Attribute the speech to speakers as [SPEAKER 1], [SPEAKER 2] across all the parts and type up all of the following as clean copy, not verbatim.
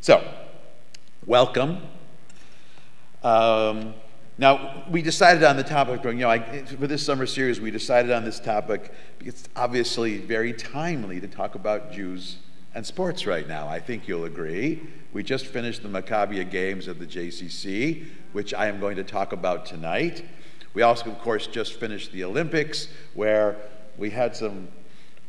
[SPEAKER 1] So, welcome. Now, we decided on the topic, for this summer series, we decided on this topic because it's obviously very timely to talk about Jews and sports right now. I think you'll agree. We just finished the Maccabia games at the JCC, which I am going to talk about tonight. We also, of course, just finished the Olympics, where we had some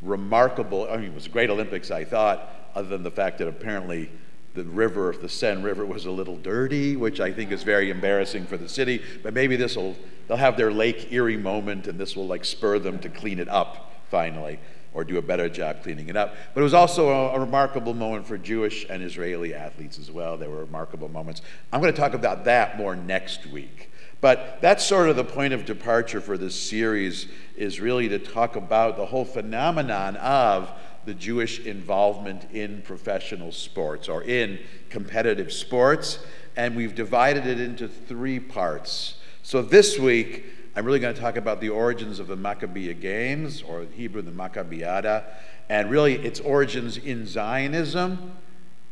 [SPEAKER 1] remarkable, it was a great Olympics, I thought, other than the fact that apparently the Seine River was a little dirty, which I think is very embarrassing for the city, but maybe they'll have their Lake Erie moment and this will spur them to clean it up finally, or do a better job cleaning it up. But it was also a remarkable moment for Jewish and Israeli athletes as well. There were remarkable moments. I'm going to talk about that more next week. But that's sort of the point of departure for this series, is really to talk about the whole phenomenon of the Jewish involvement in professional sports or in competitive sports, and we've divided it into three parts. So this week, I'm really going to talk about the origins of the Maccabia games, or in Hebrew, the Maccabiada, and really its origins in Zionism.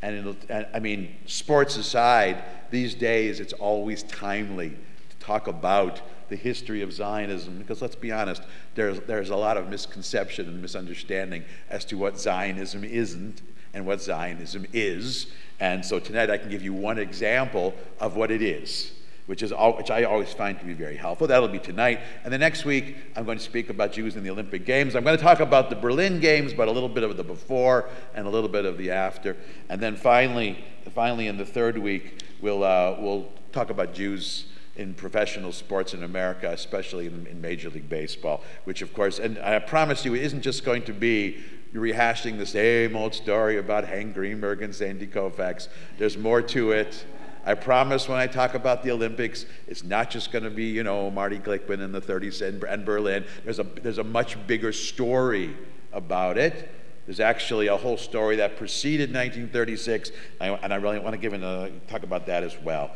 [SPEAKER 1] And sports aside, these days it's always timely to talk about the history of Zionism, because let's be honest, there's a lot of misconception and misunderstanding as to what Zionism isn't and what Zionism is. And so tonight I can give you one example of what it is, which I always find to be very helpful. That'll be tonight. And the next week, I'm going to speak about Jews in the Olympic Games. I'm going to talk about the Berlin Games, but a little bit of the before and a little bit of the after. And then finally in the third week, we'll talk about Jews in professional sports in America, especially in Major League Baseball, which of course, and I promise you, it isn't just going to be rehashing the same old story about Hank Greenberg and Sandy Koufax. There's more to it. I promise when I talk about the Olympics, it's not just going to be, Marty Glickman in the 30s and Berlin. There's a much bigger story about it. There's actually a whole story that preceded 1936, and I really want to talk about that as well.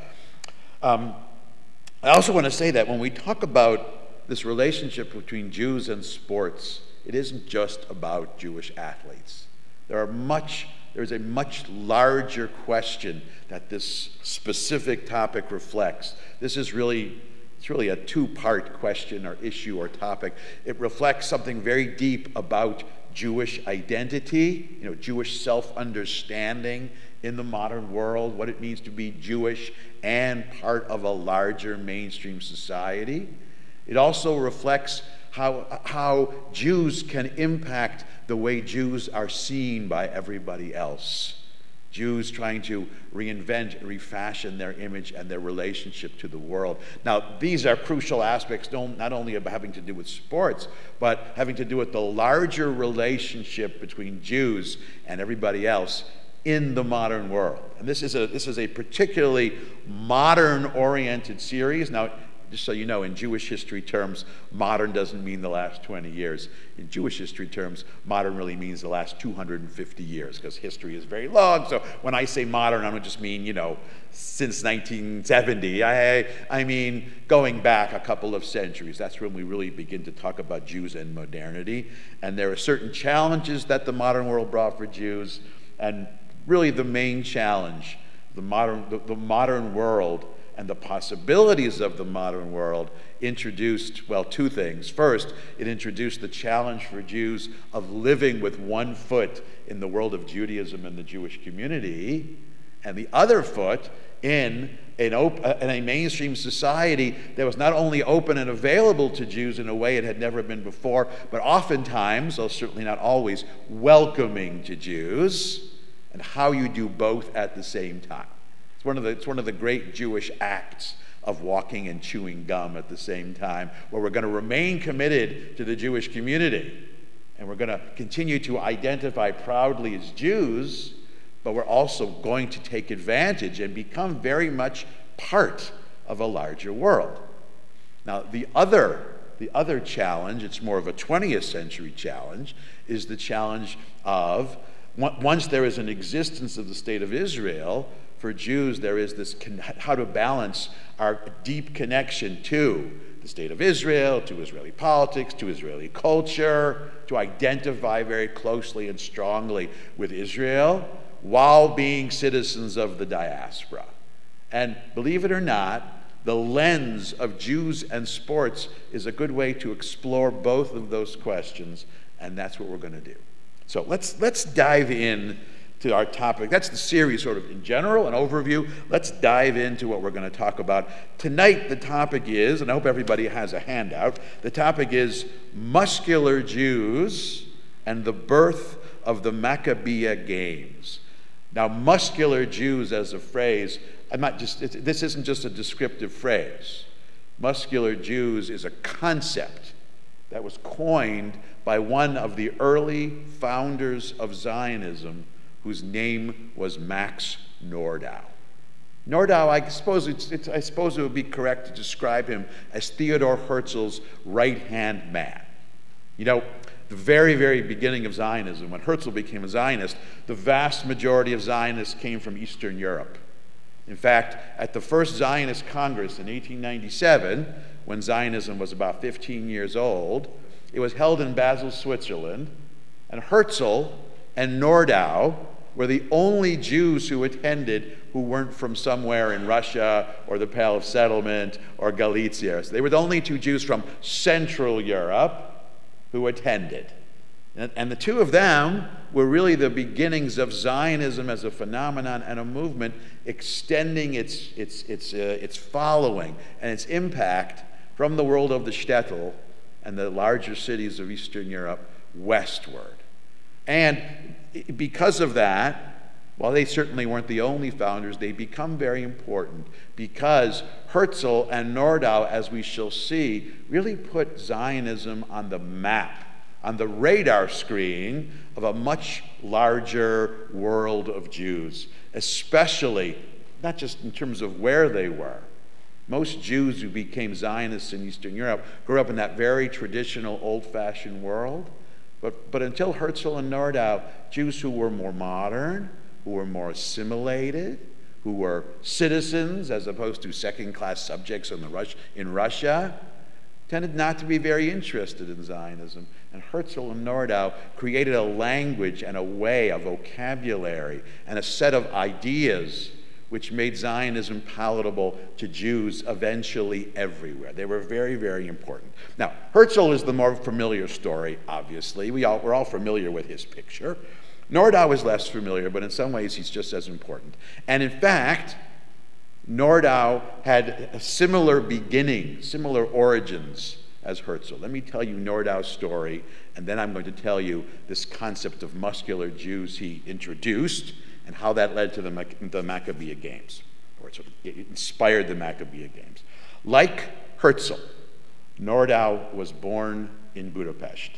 [SPEAKER 1] I also want to say that when we talk about this relationship between Jews and sports, it isn't just about Jewish athletes. There's a much larger question that this specific topic reflects. It's really a two-part question or issue or topic. It reflects something very deep about Jewish identity, Jewish self-understanding in the modern world, what it means to be Jewish and part of a larger mainstream society. It also reflects how Jews can impact the way Jews are seen by everybody else. Jews trying to reinvent, refashion their image and their relationship to the world. Now, these are crucial aspects, not only of having to do with sports, but having to do with the larger relationship between Jews and everybody else in the modern world. And this is a particularly modern-oriented series. Now, just so you know, in Jewish history terms, modern doesn't mean the last 20 years. In Jewish history terms, modern really means the last 250 years, because history is very long. So when I say modern, I don't just mean, since 1970. I mean going back a couple of centuries. That's when we really begin to talk about Jews and modernity. And there are certain challenges that the modern world brought for Jews, and really the main challenge, the modern world and the possibilities of the modern world introduced, two things. First, it introduced the challenge for Jews of living with one foot in the world of Judaism and the Jewish community, and the other foot in a mainstream society that was not only open and available to Jews in a way it had never been before, but oftentimes, though certainly not always, welcoming to Jews, and how you do both at the same time. It's one of the great Jewish acts of walking and chewing gum at the same time, where we're going to remain committed to the Jewish community, and we're going to continue to identify proudly as Jews, but we're also going to take advantage and become very much part of a larger world. Now, the other challenge, it's more of a 20th century challenge, is the challenge of, once there is an existence of the state of Israel, for Jews, there is this how to balance our deep connection to the state of Israel, to Israeli politics, to Israeli culture, to identify very closely and strongly with Israel, while being citizens of the diaspora. And believe it or not, the lens of Jews and sports is a good way to explore both of those questions, and that's what we're going to do. So let's dive in to our topic. That's the series sort of in general, an overview. Let's dive into what we're going to talk about. Tonight the topic is, and I hope everybody has a handout, the topic is Muscular Jews and the birth of the Maccabia Games. Now, muscular Jews as a phrase, this isn't just a descriptive phrase. Muscular Jews is a concept that was coined by one of the early founders of Zionism, whose name was Max Nordau. Nordau, I suppose it would be correct to describe him as Theodor Herzl's right-hand man. You know, the very, very beginning of Zionism, when Herzl became a Zionist, the vast majority of Zionists came from Eastern Europe. In fact, at the first Zionist Congress in 1897, when Zionism was about 15 years old, it was held in Basel, Switzerland, and Herzl and Nordau were the only Jews who attended who weren't from somewhere in Russia or the Pale of Settlement or Galicia. So they were the only two Jews from Central Europe who attended. And the two of them were really the beginnings of Zionism as a phenomenon and a movement extending its following and its impact from the world of the shtetl and the larger cities of Eastern Europe westward. And because of that, while they certainly weren't the only founders, they become very important because Herzl and Nordau, as we shall see, really put Zionism on the map, on the radar screen of a much larger world of Jews, especially, not just in terms of where they were. Most Jews who became Zionists in Eastern Europe grew up in that very traditional, old-fashioned world. But until Herzl and Nordau, Jews who were more modern, who were more assimilated, who were citizens as opposed to second-class subjects in Russia, tended not to be very interested in Zionism. And Herzl and Nordau created a language and a way, a vocabulary, and a set of ideas which made Zionism palatable to Jews eventually everywhere. They were very, very important. Now, Herzl is the more familiar story, obviously. We're all familiar with his picture. Nordau is less familiar, but in some ways he's just as important. And in fact, Nordau had a similar beginning, similar origins as Herzl. Let me tell you Nordau's story, and then I'm going to tell you this concept of muscular Jews he introduced and how that led to the Maccabia Games, or sort of inspired the Maccabia Games. Like Herzl, Nordau was born in Budapest.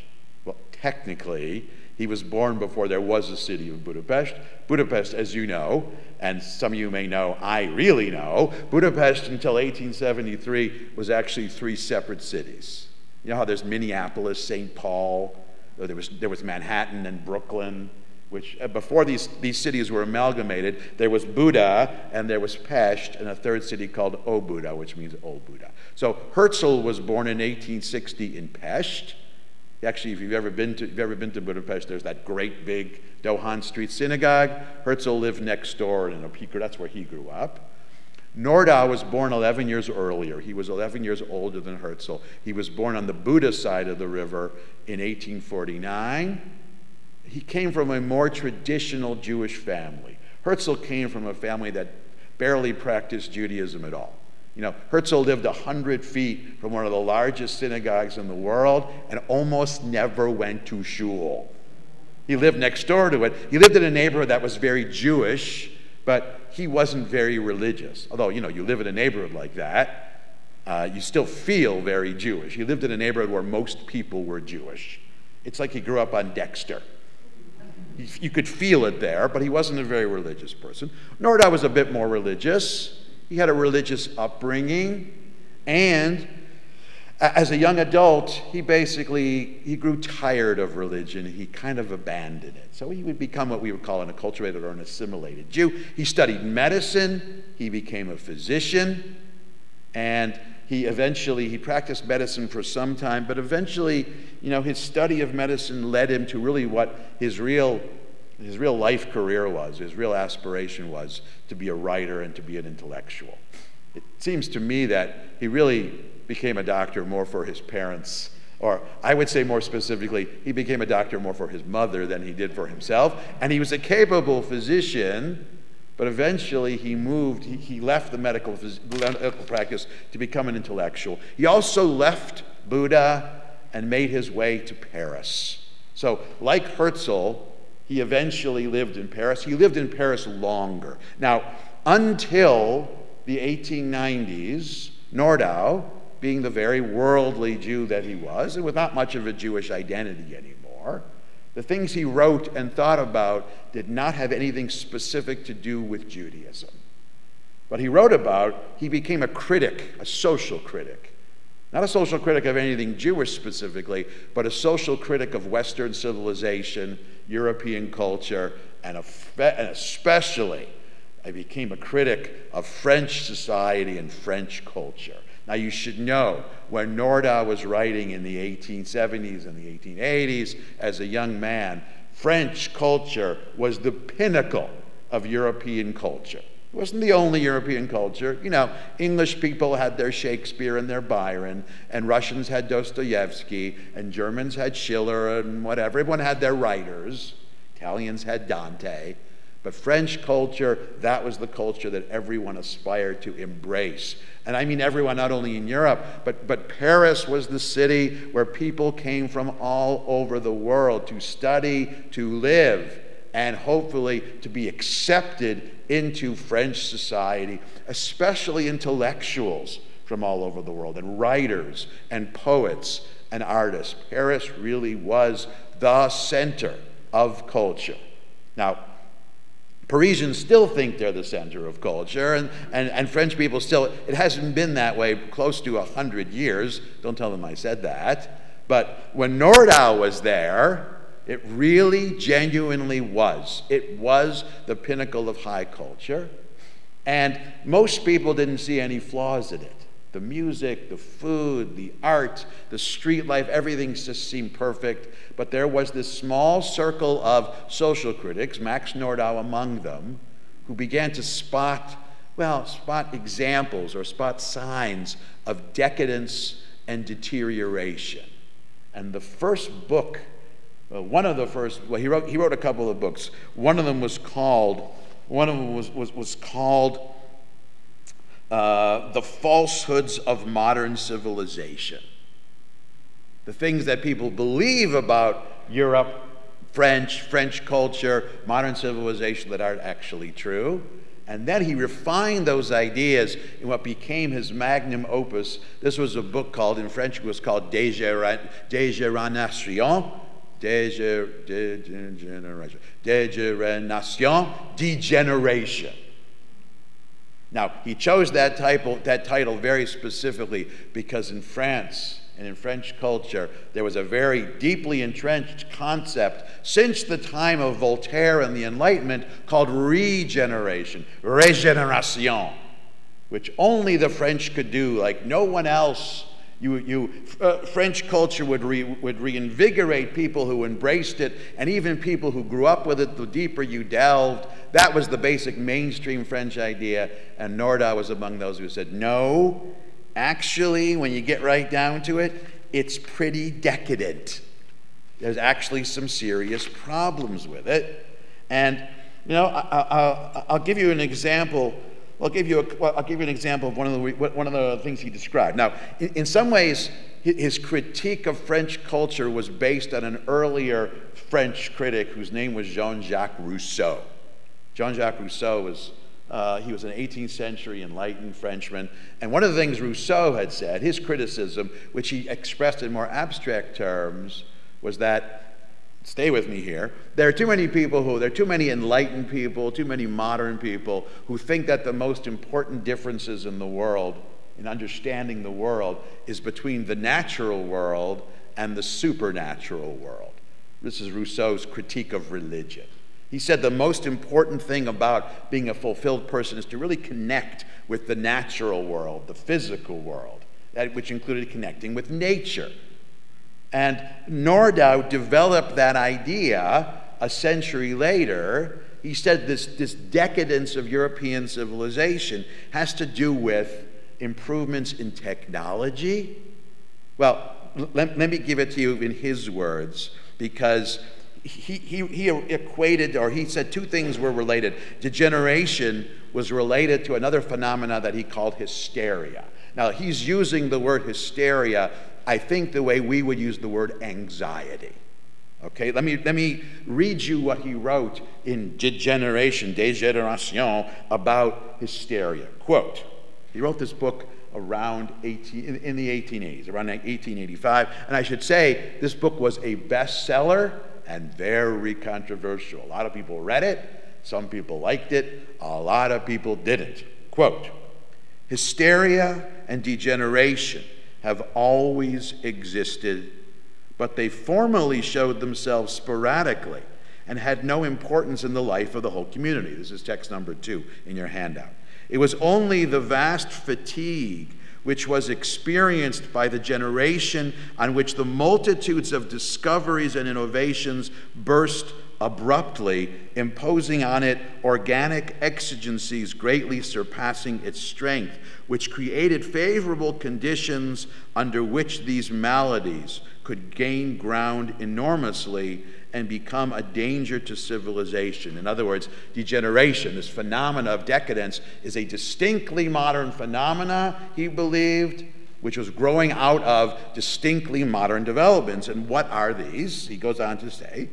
[SPEAKER 1] Well, technically, he was born before there was a city of Budapest. Budapest, as you know, and some of you may know, I really know, Budapest until 1873 was actually three separate cities. You know how there's Minneapolis, St. Paul, there was Manhattan and Brooklyn, which before these cities were amalgamated, there was Buda and there was Pest, and a third city called Óbuda, which means Old Buda. So Herzl was born in 1860 in Pest. Actually, if you've ever been to Budapest, there's that great big Dohány Street synagogue. Herzl lived next door, and that's where he grew up. Nordau was born 11 years earlier. He was 11 years older than Herzl. He was born on the Buda side of the river in 1849. He came from a more traditional Jewish family. Herzl came from a family that barely practiced Judaism at all. You know, Herzl lived 100 feet from one of the largest synagogues in the world and almost never went to shul. He lived next door to it. He lived in a neighborhood that was very Jewish, but he wasn't very religious. Although, you know, you live in a neighborhood like that, you still feel very Jewish. He lived in a neighborhood where most people were Jewish. It's like he grew up on Dexter. You could feel it there, but he wasn't a very religious person. Nordau was a bit more religious. He had a religious upbringing, and as a young adult, he grew tired of religion. He kind of abandoned it. So he would become what we would call an acculturated or an assimilated Jew. He studied medicine. He became a physician, and he practiced medicine for some time, but eventually, you know, his study of medicine led him to really what his real his real life career was, his real aspiration was to be a writer and to be an intellectual. It seems to me that he really became a doctor more for his parents, or I would say more specifically, he became a doctor more for his mother than he did for himself. And he was a capable physician, but eventually he left the medical practice to become an intellectual. He also left Buddha and made his way to Paris. So, like Herzl, he eventually lived in Paris. He lived in Paris longer. Now, until the 1890s, Nordau, being the very worldly Jew that he was, and with not much of a Jewish identity anymore, the things he wrote and thought about did not have anything specific to do with Judaism. What he wrote about, he became a critic, a social critic. Not a social critic of anything Jewish specifically, but a social critic of Western civilization, European culture, and especially, I became a critic of French society and French culture. Now, you should know, when Nordau was writing in the 1870s and the 1880s as a young man, French culture was the pinnacle of European culture. It wasn't the only European culture. You know, English people had their Shakespeare and their Byron, and Russians had Dostoevsky, and Germans had Schiller and whatever. Everyone had their writers. Italians had Dante. But French culture, that was the culture that everyone aspired to embrace. And I mean everyone, not only in Europe, but Paris was the city where people came from all over the world to study, to live, and hopefully to be accepted into French society, especially intellectuals from all over the world, and writers, and poets, and artists. Paris really was the center of culture. Now, Parisians still think they're the center of culture, and French people still, it hasn't been that way close to 100 years. Don't tell them I said that. But when Nordau was there, it really genuinely was. It was the pinnacle of high culture, and most people didn't see any flaws in it. The music, the food, the art, the street life, everything just seemed perfect. But there was this small circle of social critics, Max Nordau among them, who began to spot examples or spot signs of decadence and deterioration. And the first book, he wrote a couple of books. One of them was called The Falsehoods of Modern Civilization. The things that people believe about Europe, French culture, modern civilization that aren't actually true. And then he refined those ideas in what became his magnum opus. This was a book called, in French, it was called Degeneration. Now, he chose that title very specifically because in France and in French culture, there was a very deeply entrenched concept since the time of Voltaire and the Enlightenment called regeneration, régénération, which only the French could do, like no one else. French culture would reinvigorate people who embraced it, and even people who grew up with it. The deeper you delved, that was the basic mainstream French idea, and Nordau was among those who said, no, actually, when you get right down to it, it's pretty decadent. There's actually some serious problems with it. And, you know, I'll give you an example. I'll give you an example of one of the things he described. Now, in some ways, his critique of French culture was based on an earlier French critic whose name was Jean-Jacques Rousseau. Jean-Jacques Rousseau was he was an 18th century enlightened Frenchman, and one of the things Rousseau had said, his criticism, which he expressed in more abstract terms, was that, stay with me here, there are too many enlightened people, too many modern people who think that the most important differences in the world, in understanding the world, is between the natural world and the supernatural world. This is Rousseau's critique of religion. He said the most important thing about being a fulfilled person is to really connect with the natural world, the physical world, which included connecting with nature. And Nordau developed that idea a century later, he said this decadence of European civilization has to do with improvements in technology. Well, let me give it to you in his words, because he equated, or he said two things were related. Degeneration was related to another phenomena that he called hysteria. Now, he's using the word hysteria, I think, the way we would use the word anxiety. Okay, let me read you what he wrote in Degeneration, about hysteria. Quote, he wrote this book around in the 1880s, around 1885, and I should say this book was a bestseller and very controversial. A lot of people read it, some people liked it, a lot of people didn't. Quote, hysteria and degeneration have always existed, but they formally showed themselves sporadically and had no importance in the life of the whole community. This is text number 2 in your handout. It was only the vast fatigue which was experienced by the generation on which the multitudes of discoveries and innovations burst abruptly, imposing on it organic exigencies greatly surpassing its strength, which created favorable conditions under which these maladies could gain ground enormously and become a danger to civilization. In other words, degeneration, this phenomena of decadence, is a distinctly modern phenomena, he believed, which was growing out of distinctly modern developments. And what are these? He goes on to say,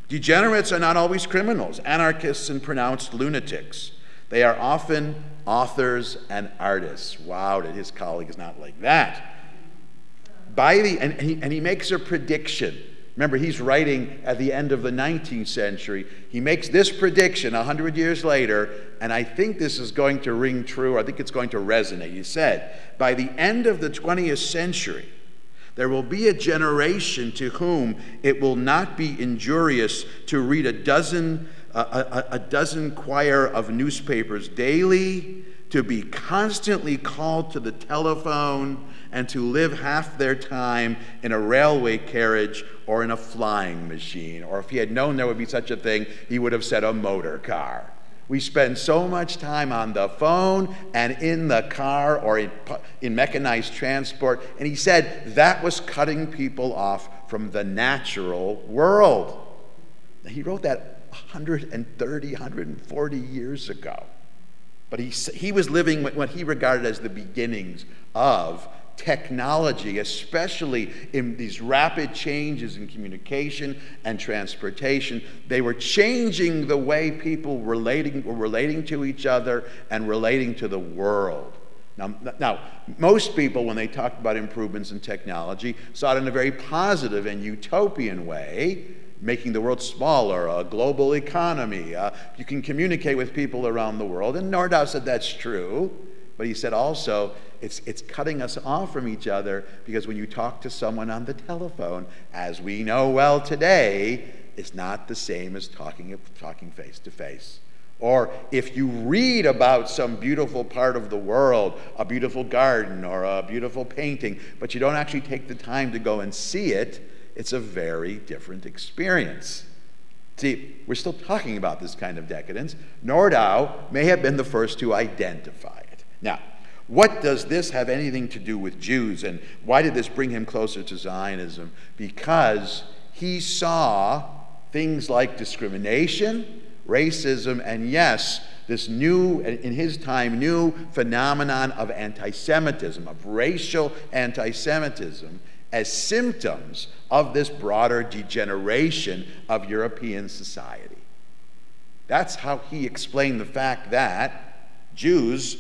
[SPEAKER 1] degenerates are not always criminals, anarchists, and pronounced lunatics. They are often authors and artists. Wow, that his colleague is not like that. And he makes a prediction. Remember, he's writing at the end of the 19th century. He makes this prediction 100 years later, and I think this is going to ring true, or I think it's going to resonate. He said, by the end of the 20th century, there will be a generation to whom it will not be injurious to read a dozen quire of newspapers daily, to be constantly called to the telephone, and to live half their time in a railway carriage or in a flying machine. Or if he had known there would be such a thing, he would have said a motor car. We spend so much time on the phone and in the car or in mechanized transport. And he said that was cutting people off from the natural world. He wrote that 130, 140 years ago. But he was living what he regarded as the beginnings of technology, especially in these rapid changes in communication and transportation. They were changing the way people were relating to each other and relating to the world. Now, most people, when they talked about improvements in technology, saw it in a very positive and utopian way, making the world smaller, a global economy. You can communicate with people around the world. And Nordau said that's true. But he said also, it's cutting us off from each other, because when you talk to someone on the telephone, as we know well today, it's not the same as talking face to face. Or if you read about some beautiful part of the world, a beautiful garden or a beautiful painting, but you don't actually take the time to go and see it, it's a very different experience. See, we're still talking about this kind of decadence. Nordau may have been the first to identify it. Now, what does this have anything to do with Jews, and why did this bring him closer to Zionism? Because he saw things like discrimination, racism, and yes, this new, in his time, new phenomenon of anti-Semitism, of racial anti-Semitism, as symptoms of this broader degeneration of European society. That's how he explained the fact that Jews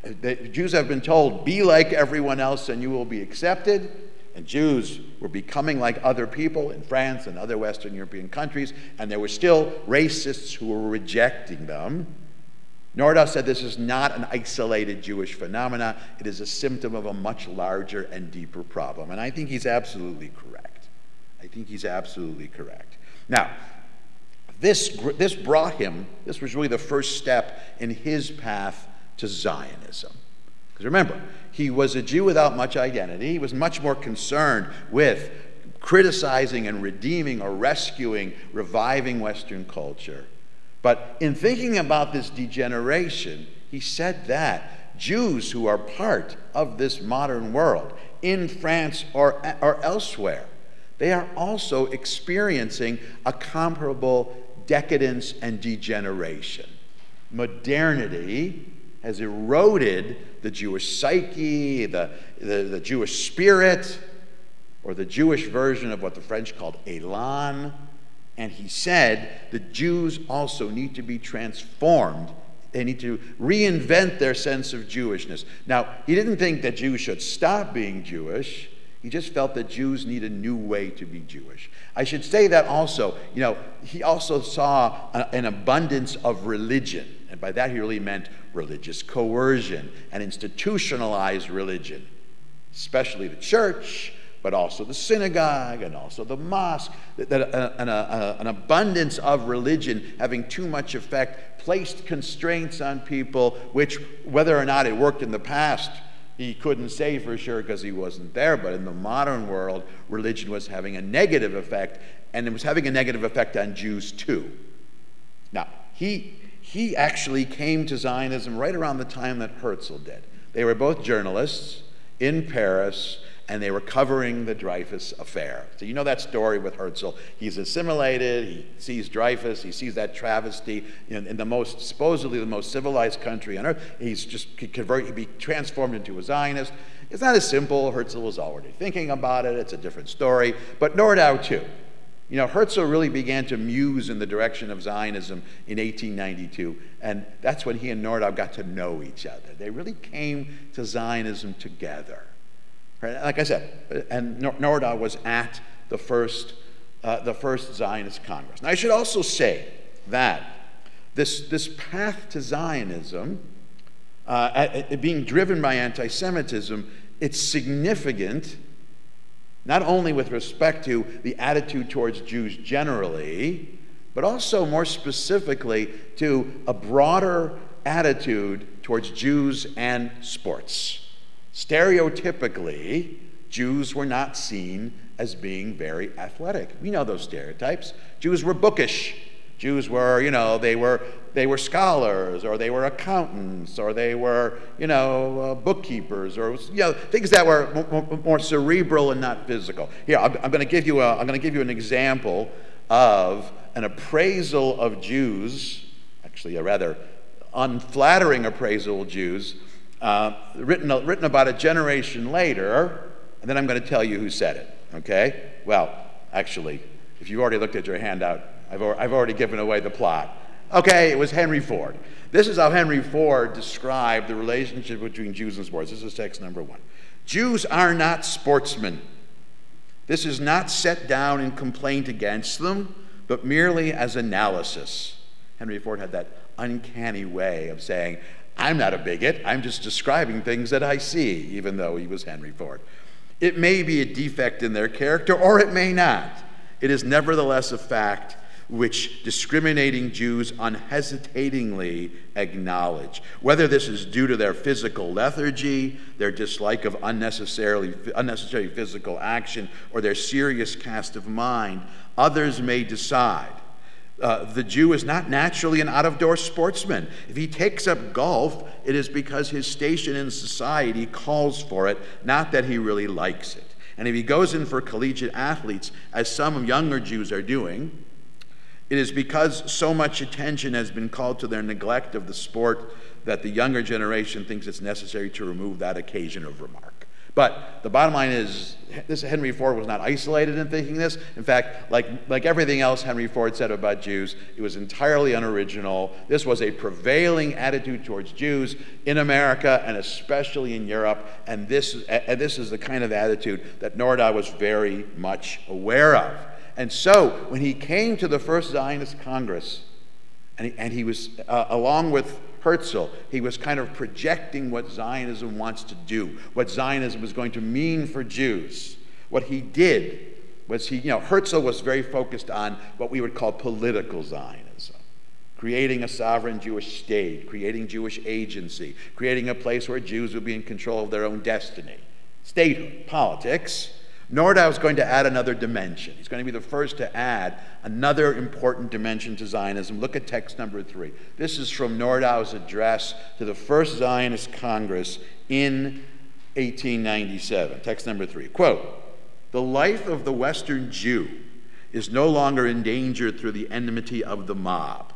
[SPEAKER 1] have been told, be like everyone else and you will be accepted. And Jews were becoming like other people in France and other Western European countries, and there were still racists who were rejecting them. Nordau said this is not an isolated Jewish phenomena. It is a symptom of a much larger and deeper problem. And I think he's absolutely correct. I think he's absolutely correct. Now, this brought him, this was really the first step in his path to Zionism. Because remember, he was a Jew without much identity. He was much more concerned with criticizing and redeeming or rescuing, reviving Western culture. But in thinking about this degeneration, he said that Jews who are part of this modern world, in France or elsewhere, they are also experiencing a comparable decadence and degeneration. Modernity has eroded the Jewish psyche, the Jewish spirit, or the Jewish version of what the French called élan. And he said the Jews also need to be transformed. They need to reinvent their sense of Jewishness. Now, he didn't think that Jews should stop being Jewish. He just felt that Jews need a new way to be Jewish. I should say that also, he also saw an abundance of religion. And by that he really meant religious coercion and institutionalized religion, especially the church, but also the synagogue and also the mosque. An abundance of religion having too much effect placed constraints on people, which, whether or not it worked in the past, he couldn't say for sure because he wasn't there. But in the modern world, religion was having a negative effect, and it was having a negative effect on Jews too. Now, he actually came to Zionism right around the time that Herzl did. They were both journalists in Paris, and they were covering the Dreyfus affair. So you know that story with Herzl. He's assimilated, he sees Dreyfus, he sees that travesty in supposedly the most civilized country on earth. He'd be transformed into a Zionist. It's not as simple. Herzl was already thinking about it. It's a different story. But Nordau too. Herzl really began to muse in the direction of Zionism in 1892, and that's when he and Nordau got to know each other. They really came to Zionism together. Like I said, and Nordau was at the first Zionist Congress. Now, I should also say that this path to Zionism, being driven by anti-Semitism, it's significant not only with respect to the attitude towards Jews generally, but also more specifically to a broader attitude towards Jews and sports. Stereotypically, Jews were not seen as being very athletic. We know those stereotypes. Jews were bookish. Jews were, they were scholars, or they were accountants, or they were, bookkeepers, or things that were more cerebral and not physical. Here, I'm going to give you an example of an appraisal of Jews, actually a rather unflattering appraisal of Jews, written about a generation later, and then I'm going to tell you who said it. Okay? Well, actually, if you've already looked at your handout, I've already given away the plot. Okay, it was Henry Ford. This is how Henry Ford described the relationship between Jews and sports. This is text number 1. Jews are not sportsmen. This is not set down in complaint against them, but merely as analysis. Henry Ford had that uncanny way of saying, I'm not a bigot, I'm just describing things that I see, even though he was Henry Ford. It may be a defect in their character, or it may not. It is nevertheless a fact which discriminating Jews unhesitatingly acknowledge. Whether this is due to their physical lethargy, their dislike of unnecessary physical action, or their serious cast of mind, others may decide. The Jew is not naturally an out-of-door sportsman. If he takes up golf, it is because his station in society calls for it, not that he really likes it. And if he goes in for collegiate athletes, as some younger Jews are doing, it is because so much attention has been called to their neglect of the sport that the younger generation thinks it's necessary to remove that occasion of remark. But the bottom line is, this Henry Ford was not isolated in thinking this. In fact, like everything else Henry Ford said about Jews, it was entirely unoriginal. This was a prevailing attitude towards Jews in America and especially in Europe, and this is the kind of attitude that Nordau was very much aware of. And so, when he came to the first Zionist Congress, and he was, along with Herzl, he was kind of projecting what Zionism wants to do, what Zionism is going to mean for Jews. What he did was Herzl was very focused on what we would call political Zionism, creating a sovereign Jewish state, creating Jewish agency, creating a place where Jews would be in control of their own destiny, statehood, politics. Nordau is going to add another dimension. He's going to be the first to add another important dimension to Zionism. Look at text number 3. This is from Nordau's address to the First Zionist Congress in 1897. Text number 3. Quote, "The life of the Western Jew is no longer endangered through the enmity of the mob."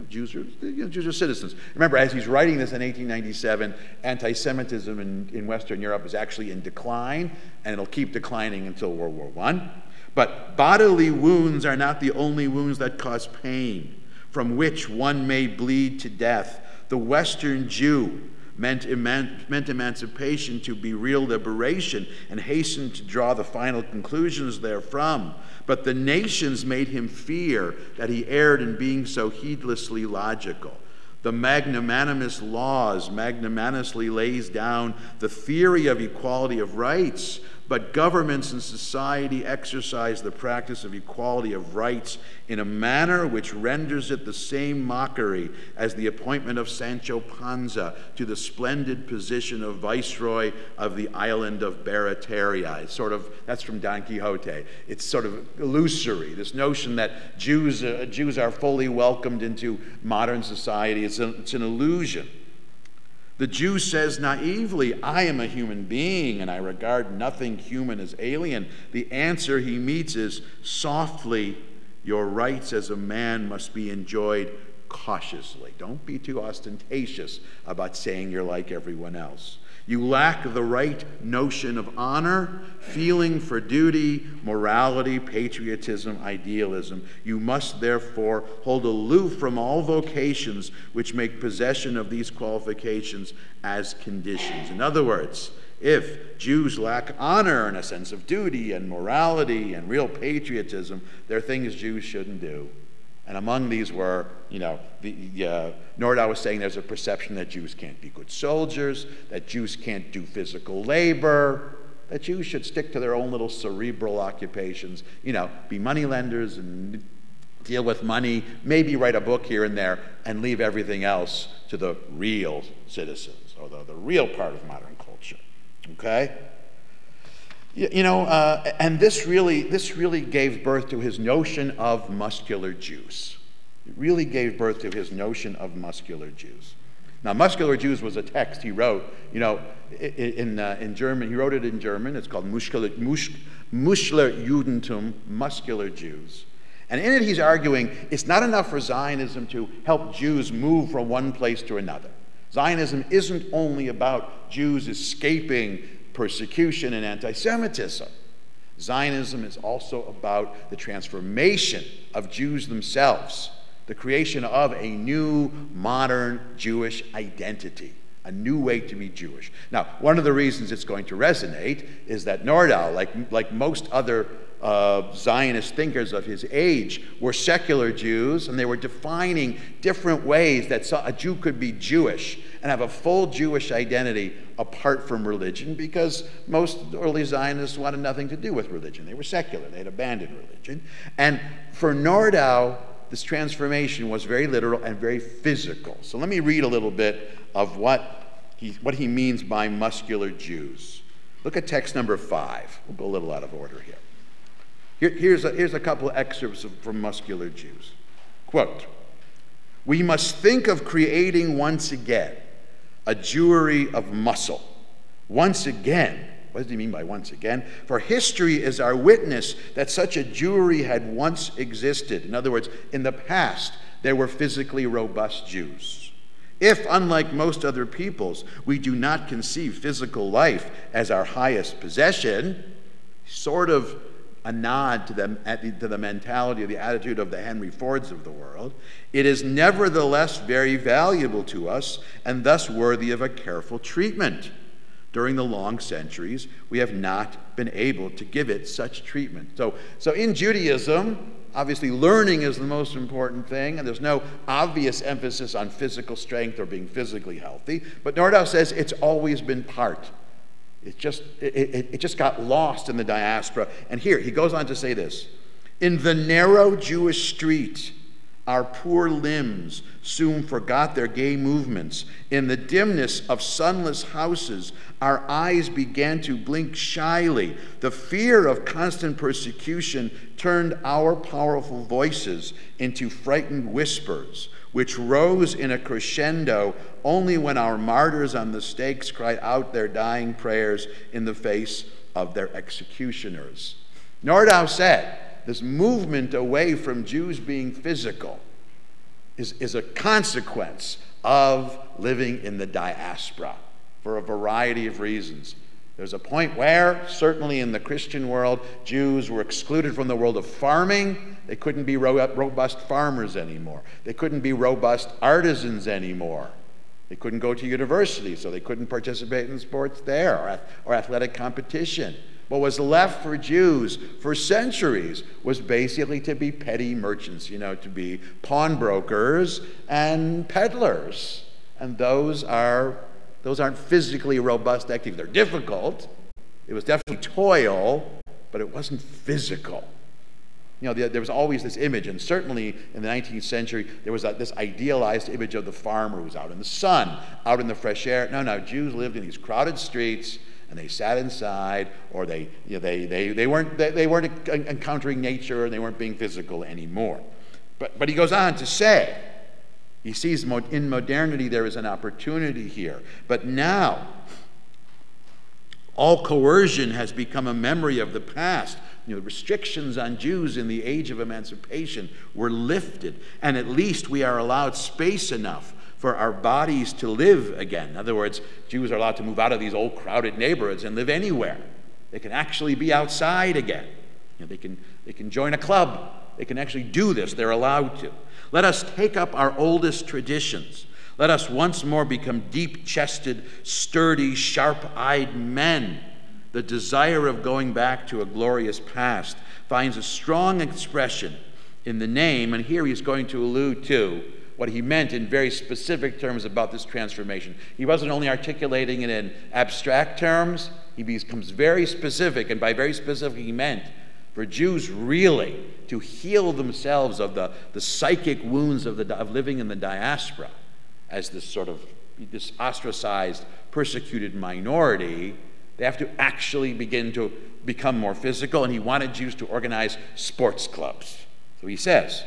[SPEAKER 1] Jews are citizens. Remember, as he's writing this in 1897, anti-Semitism in Western Europe is actually in decline, and it'll keep declining until World War I. But bodily wounds are not the only wounds that cause pain, from which one may bleed to death. The Western Jew meant emancipation to be real liberation and hastened to draw the final conclusions therefrom. But the nations made him fear that he erred in being so heedlessly logical. The magnanimous laws magnanimously lays down the theory of equality of rights, but governments and society exercise the practice of equality of rights in a manner which renders it the same mockery as the appointment of Sancho Panza to the splendid position of viceroy of the island of Barataria. It's sort of, that's from Don Quixote. It's sort of illusory, this notion that Jews are fully welcomed into modern society. It's an illusion. The Jew says naively, "I am a human being and I regard nothing human as alien." The answer he meets is, softly, "Your rights as a man must be enjoyed cautiously." Don't be too ostentatious about saying you're like everyone else. You lack the right notion of honor, feeling for duty, morality, patriotism, idealism. You must therefore hold aloof from all vocations which make possession of these qualifications as conditions. In other words, if Jews lack honor and a sense of duty and morality and real patriotism, there are things Jews shouldn't do. And among these were, Nordau was saying there's a perception that Jews can't be good soldiers, that Jews can't do physical labor, that Jews should stick to their own little cerebral occupations, be moneylenders and deal with money, maybe write a book here and there, and leave everything else to the real citizens, or the real part of modern culture, okay? And this really gave birth to his notion of muscular Jews. It really gave birth to his notion of muscular Jews. Now, muscular Jews was a text he wrote, in German. He wrote it in German. It's called Muscular Judentum, muscular Jews. And in it, he's arguing it's not enough for Zionism to help Jews move from one place to another. Zionism isn't only about Jews escaping persecution and anti-Semitism. Zionism is also about the transformation of Jews themselves, the creation of a new, modern Jewish identity, a new way to be Jewish. Now, one of the reasons it's going to resonate is that Nordau, like most other Zionist thinkers of his age, were secular Jews, and they were defining different ways that a Jew could be Jewish and have a full Jewish identity apart from religion, because most early Zionists wanted nothing to do with religion. They were secular. They had abandoned religion. And for Nordau, this transformation was very literal and very physical. So let me read a little bit of what he means by muscular Jews. Look at text number 5. We'll go a little out of order here. Here's a couple of excerpts from Muscular Jews. Quote, "We must think of creating once again a Jewry of muscle. Once again." What does he mean by once again? "For history is our witness that such a Jewry had once existed." In other words, in the past, there were physically robust Jews. "If, unlike most other peoples, we do not conceive physical life as our highest possession," sort of a nod to the mentality or the attitude of the Henry Fords of the world, "it is nevertheless very valuable to us and thus worthy of a careful treatment. During the long centuries, we have not been able to give it such treatment." So in Judaism, obviously learning is the most important thing, and there's no obvious emphasis on physical strength or being physically healthy, but Nordau says it's always been part. It just got lost in the diaspora. And here, he goes on to say this: "In the narrow Jewish street, Our poor limbs soon forgot their gay movements. In the dimness of sunless houses, our eyes began to blink shyly. The fear of constant persecution turned our powerful voices into frightened whispers, which rose in a crescendo only when our martyrs on the stakes cried out their dying prayers in the face of their executioners. Nordau said, this movement away from Jews being physical is a consequence of living in the diaspora for a variety of reasons. There's a point where, certainly in the Christian world, Jews were excluded from the world of farming. They couldn't be robust farmers anymore. They couldn't be robust artisans anymore. They couldn't go to university, so they couldn't participate in sports there or athletic competition. What was left for Jews for centuries was basically to be petty merchants, to be pawnbrokers and peddlers. And those aren't physically robust activities. They're difficult. It was definitely toil, but it wasn't physical. There was always this image, and certainly in the 19th century, there was this idealized image of the farmer who's out in the sun, out in the fresh air. No, Jews lived in these crowded streets, and they sat inside, or they weren't encountering nature, and they weren't being physical anymore. But he goes on to say, he sees in modernity there is an opportunity here. But now, all coercion has become a memory of the past. Restrictions on Jews in the age of emancipation were lifted, and at least we are allowed space enough for our bodies to live again. In other words, Jews are allowed to move out of these old crowded neighborhoods and live anywhere. They can actually be outside again. They can join a club. They can actually do this. They're allowed to. Let us take up our oldest traditions. Let us once more become deep-chested, sturdy, sharp-eyed men. The desire of going back to a glorious past finds a strong expression in the name, and here he's going to allude to what he meant in very specific terms about this transformation. He wasn't only articulating it in abstract terms, he becomes very specific, and by very specific he meant for Jews really to heal themselves of the psychic wounds of living in the diaspora as this ostracized, persecuted minority. They have to actually begin to become more physical, and he wanted Jews to organize sports clubs. So he says,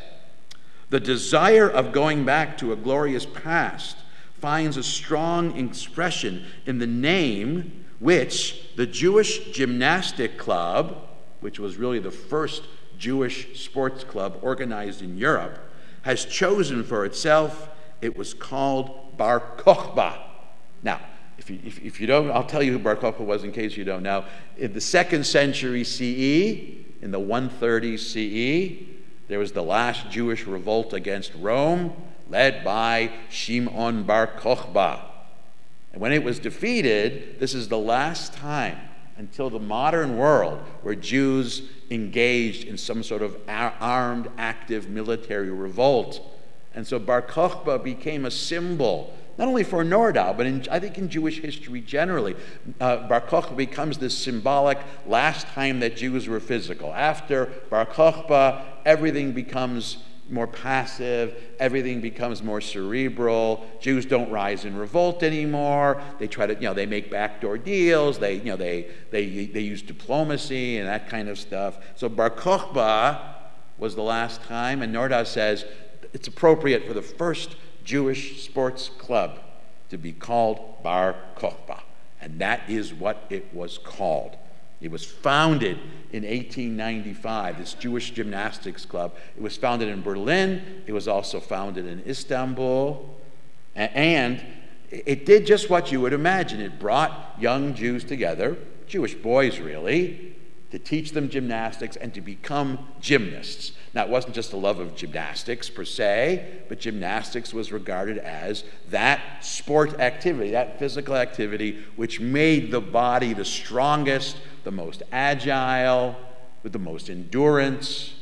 [SPEAKER 1] the desire of going back to a glorious past finds a strong expression in the name which the Jewish Gymnastic Club, which was really the first Jewish sports club organized in Europe, has chosen for itself. It was called Bar Kokhba. Now, if you don't, I'll tell you who Bar Kokhba was in case you don't know. In the 2nd century CE, in the 130s CE, there was the last Jewish revolt against Rome, led by Shimon Bar Kokhba. And when it was defeated, this is the last time until the modern world where Jews engaged in some sort of armed, active military revolt. And so Bar Kokhba became a symbol, not only for Nordau, but I think in Jewish history generally. Bar Kokhba becomes this symbolic last time that Jews were physical. After Bar Kokhba, everything becomes more passive, everything becomes more cerebral. Jews don't rise in revolt anymore. They try to, they make backdoor deals. They use diplomacy and that kind of stuff. So Bar Kokhba was the last time, and Nordau says it's appropriate for the first Jewish sports club to be called Bar Kokhba, and that is what it was called. It was founded in 1895, this Jewish gymnastics club. It was founded in Berlin. It was also founded in Istanbul. And it did just what you would imagine. It brought young Jews together, Jewish boys really, to teach them gymnastics and to become gymnasts. Now, it wasn't just a love of gymnastics per se, but gymnastics was regarded as that sport activity, that physical activity, which made the body the strongest, the most agile, with the most endurance.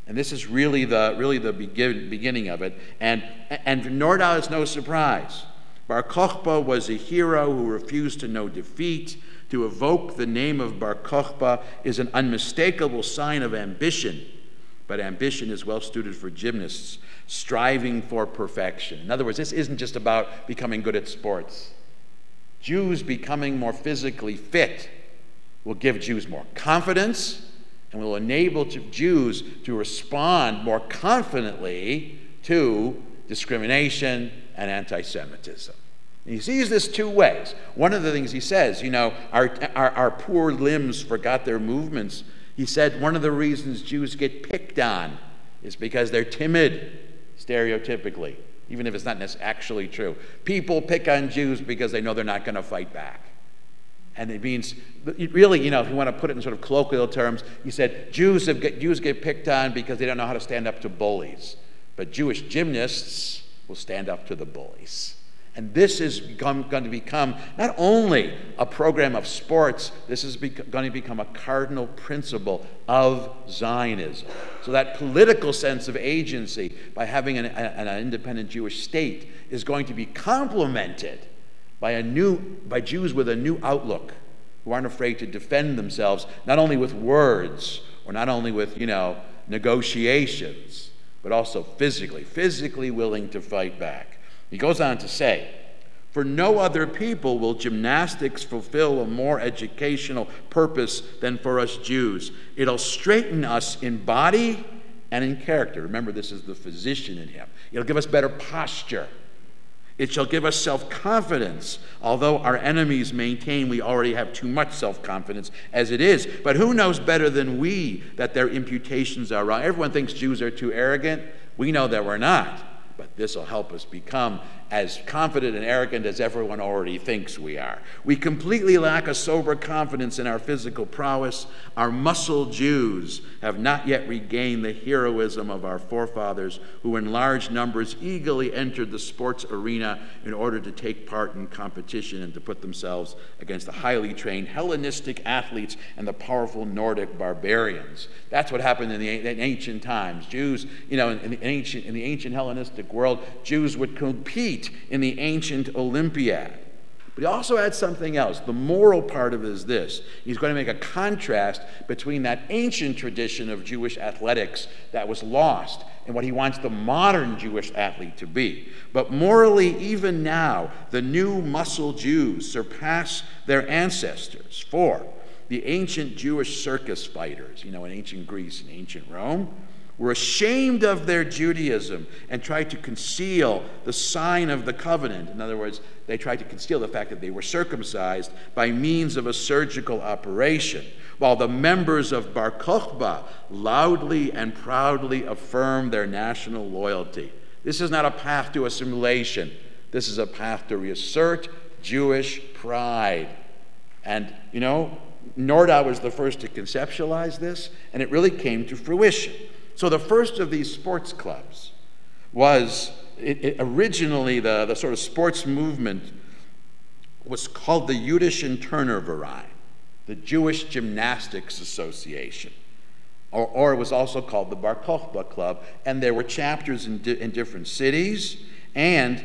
[SPEAKER 1] And this is really the beginning of it. And Nordau is no surprise. Bar Kokhba was a hero who refused to know defeat. To evoke the name of Bar Kokhba is an unmistakable sign of ambition, but ambition is well suited for gymnasts. striving for perfection. In other words, this isn't just about becoming good at sports. Jews becoming more physically fit will give Jews more confidence and will enable Jews to respond more confidently to discrimination and anti-Semitism. And he sees this two ways. One of the things he says, our poor limbs forgot their movements. He said one of the reasons Jews get picked on is because they're timid, stereotypically, even if it's not actually true. People pick on Jews because they know they're not going to fight back. And it means, really, if you want to put it in sort of colloquial terms, he said Jews get picked on because they don't know how to stand up to bullies. But Jewish gymnasts will stand up to the bullies. And this is going to become not only a program of sports, this is going to become a cardinal principle of Zionism. So that political sense of agency by having an independent Jewish state is going to be complemented by Jews with a new outlook who aren't afraid to defend themselves, not only with words or not only with, negotiations, but also physically willing to fight back. He goes on to say, for no other people will gymnastics fulfill a more educational purpose than for us Jews. It'll straighten us in body and in character. Remember, this is the physician in him. It'll give us better posture. It shall give us self-confidence, although our enemies maintain we already have too much self-confidence as it is. But who knows better than we that their imputations are wrong? Everyone thinks Jews are too arrogant. We know that we're not. But this will help us become as confident and arrogant as everyone already thinks we are. We completely lack a sober confidence in our physical prowess. Our muscle Jews have not yet regained the heroism of our forefathers, who in large numbers eagerly entered the sports arena in order to take part in competition and to put themselves against the highly trained Hellenistic athletes and the powerful Nordic barbarians. That's what happened in ancient times. Jews, in the ancient Hellenistic world, Jews would compete in the ancient Olympiad. But he also adds something else. The moral part of it is this. He's going to make a contrast between that ancient tradition of Jewish athletics that was lost and what he wants the modern Jewish athlete to be. But morally, even now, the new muscle Jews surpass their ancestors. For the ancient Jewish circus fighters, in ancient Greece and ancient Rome, were ashamed of their Judaism and tried to conceal the sign of the covenant. In other words, they tried to conceal the fact that they were circumcised by means of a surgical operation, while the members of Bar Kokhba loudly and proudly affirmed their national loyalty. This is not a path to assimilation. This is a path to reassert Jewish pride. And, Nordau was the first to conceptualize this, and it really came to fruition. So the first of these sports clubs was, originally the sort of sports movement was called the Jüdischen Turnerverein, the Jewish Gymnastics Association, or it was also called the Bar Kokhba Club, and there were chapters in different cities, and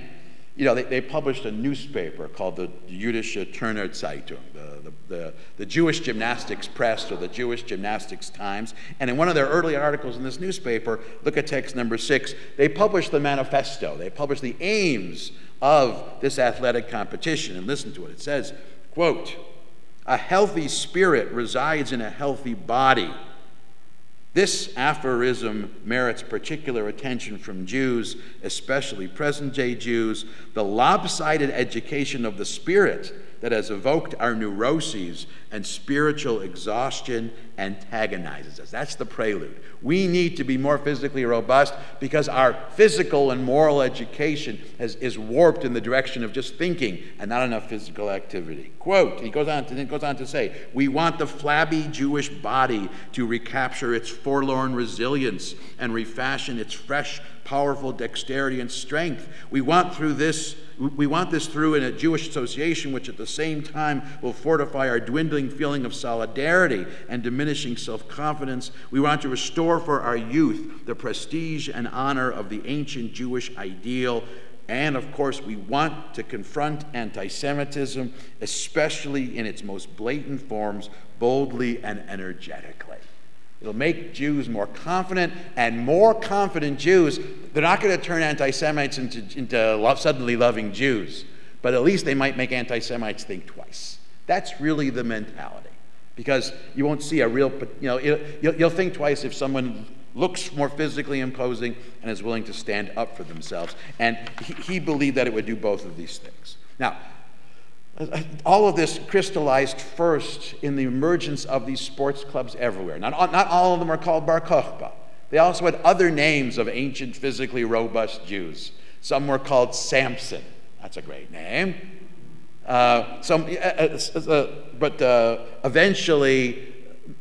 [SPEAKER 1] they published a newspaper called the Jüdische Turnerzeitung, the Jewish Gymnastics Press, or the Jewish Gymnastics Times. And in one of their early articles in this newspaper, look at text number 6, they published the manifesto. They published the aims of this athletic competition. And listen to it. It says, quote, "A healthy spirit resides in a healthy body. This aphorism merits particular attention from Jews, especially present-day Jews. The lopsided education of the spirit that has evoked our neuroses and spiritual exhaustion antagonizes us." That's the prelude. We need to be more physically robust because our physical and moral education is warped in the direction of just thinking and not enough physical activity. Quote, he goes on to say, "We want the flabby Jewish body to recapture its forlorn resilience and refashion its fresh, powerful dexterity and strength. We want this through in a Jewish association which at the same time will fortify our dwindling feeling of solidarity and diminishing self-confidence. We want to restore for our youth the prestige and honor of the ancient Jewish ideal. And, of course, we want to confront anti-Semitism, especially in its most blatant forms, boldly and energetically." It'll make Jews more confident, and more confident Jews, they're not going to turn anti-Semites into suddenly loving Jews, but at least they might make anti-Semites think twice. That's really the mentality, because you won't see a real, you'll think twice if someone looks more physically imposing and is willing to stand up for themselves. And he believed that it would do both of these things. Now, all of this crystallized first in the emergence of these sports clubs everywhere. Not all of them are called Bar Kokhba. They also had other names of ancient, physically robust Jews. Some were called Samson. That's a great name. Eventually,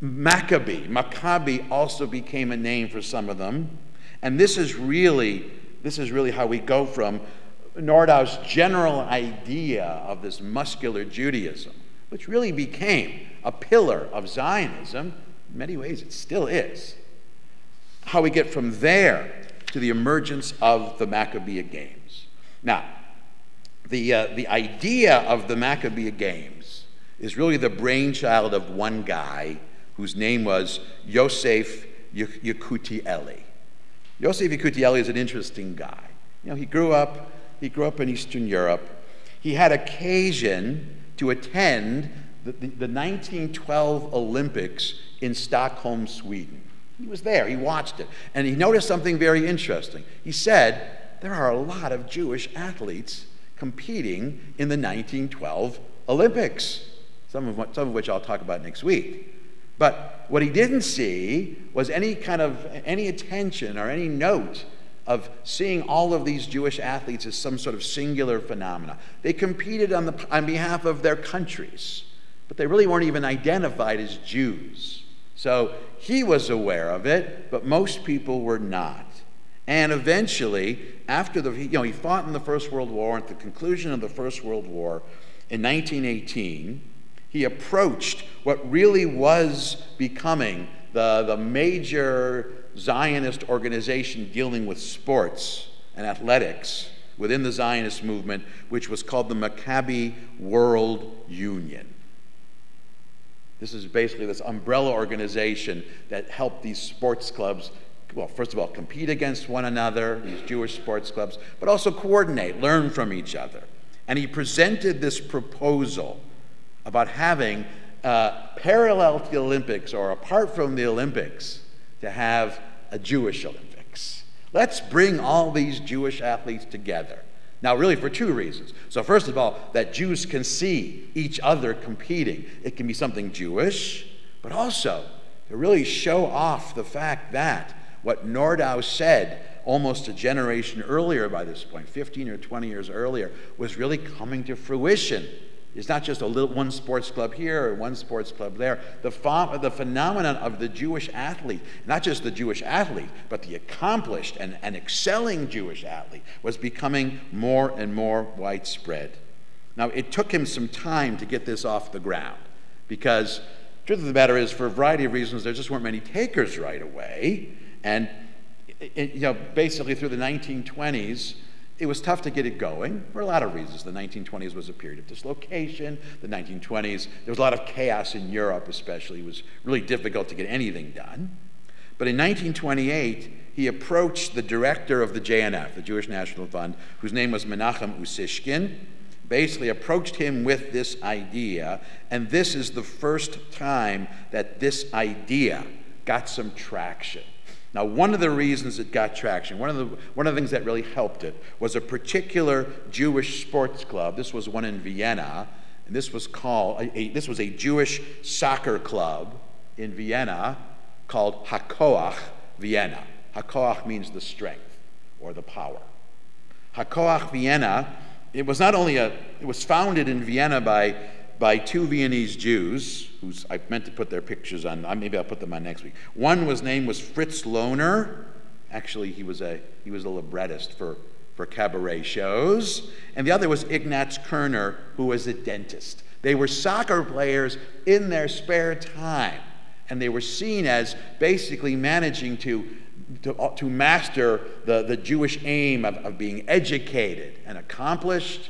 [SPEAKER 1] Maccabia also became a name for some of them. And this is really how we go from Nordau's general idea of this muscular Judaism, which really became a pillar of Zionism. In many ways, it still is. How we get from there to the emergence of the Maccabea Games. Now, the idea of the Maccabea Games is really the brainchild of one guy whose name was Yosef Yekutieli. Yosef Yekutieli is an interesting guy. He grew up in Eastern Europe. He had occasion to attend the 1912 Olympics in Stockholm, Sweden. He was there, he watched it, and he noticed something very interesting. He said, there are a lot of Jewish athletes competing in the 1912 Olympics, some of which I'll talk about next week. But what he didn't see was any attention or any note of seeing all of these Jewish athletes as some sort of singular phenomena. They competed on behalf of their countries, but they really weren't even identified as Jews. So he was aware of it, but most people were not. And eventually, after he fought in the First World War, at the conclusion of the First World War in 1918, he approached what really was becoming the major Zionist organization dealing with sports and athletics within the Zionist movement, which was called the Maccabia World Union. This is basically this umbrella organization that helped these sports clubs, well, first of all, compete against one another, these Jewish sports clubs, but also coordinate, learn from each other. And he presented this proposal about having parallel to the Olympics, or apart from the Olympics, to have a Jewish Olympics. Let's bring all these Jewish athletes together. Now, really for two reasons. So first of all, that Jews can see each other competing. It can be something Jewish, but also to really show off the fact that what Nordau said almost a generation earlier by this point, 15 or 20 years earlier, was really coming to fruition. It's not just one sports club here or one sports club there. The phenomenon of the Jewish athlete, not just the Jewish athlete, but the accomplished and excelling Jewish athlete, was becoming more and more widespread. Now, it took him some time to get this off the ground, because the truth of the matter is, for a variety of reasons, there just weren't many takers right away. And basically through the 1920s, it was tough to get it going for a lot of reasons. The 1920s was a period of dislocation. The 1920s, there was a lot of chaos in Europe especially. It was really difficult to get anything done. But in 1928, he approached the director of the JNF, the Jewish National Fund, whose name was Menachem Usishkin, basically approached him with this idea, and this is the first time that this idea got some traction. Now, one of the reasons it got traction, one of the things that really helped it, was a particular Jewish sports club. This was one in Vienna, and this was a Jewish soccer club in Vienna called Hakoach Vienna. Hakoach means the strength or the power. Hakoach Vienna, it was founded in Vienna by two Viennese Jews, whose I meant to put their pictures on. Maybe I'll put them on next week. One name was Fritz Lohner. Actually, he was a librettist for cabaret shows. And the other was Ignaz Kerner, who was a dentist. They were soccer players in their spare time, and they were seen as basically managing to master the Jewish aim of being educated and accomplished,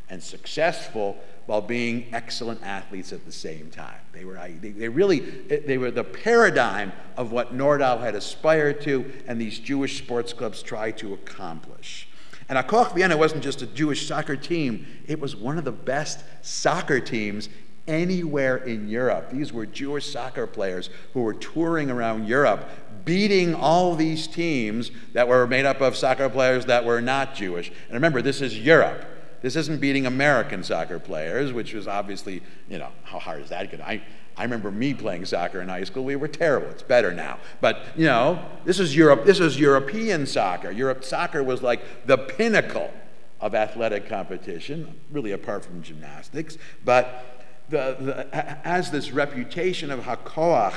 [SPEAKER 1] and successful while being excellent athletes at the same time. They were the paradigm of what Nordau had aspired to and these Jewish sports clubs tried to accomplish. And Hakoach Vienna wasn't just a Jewish soccer team, it was one of the best soccer teams anywhere in Europe. These were Jewish soccer players who were touring around Europe, beating all these teams that were made up of soccer players that were not Jewish. And remember, this is Europe. This isn't beating American soccer players, which was obviously, how hard is that? I remember me playing soccer in high school. We were terrible. It's better now. But, this is Europe. This is European soccer. Soccer was like the pinnacle of athletic competition, really apart from gymnastics. But as this reputation of Hakoach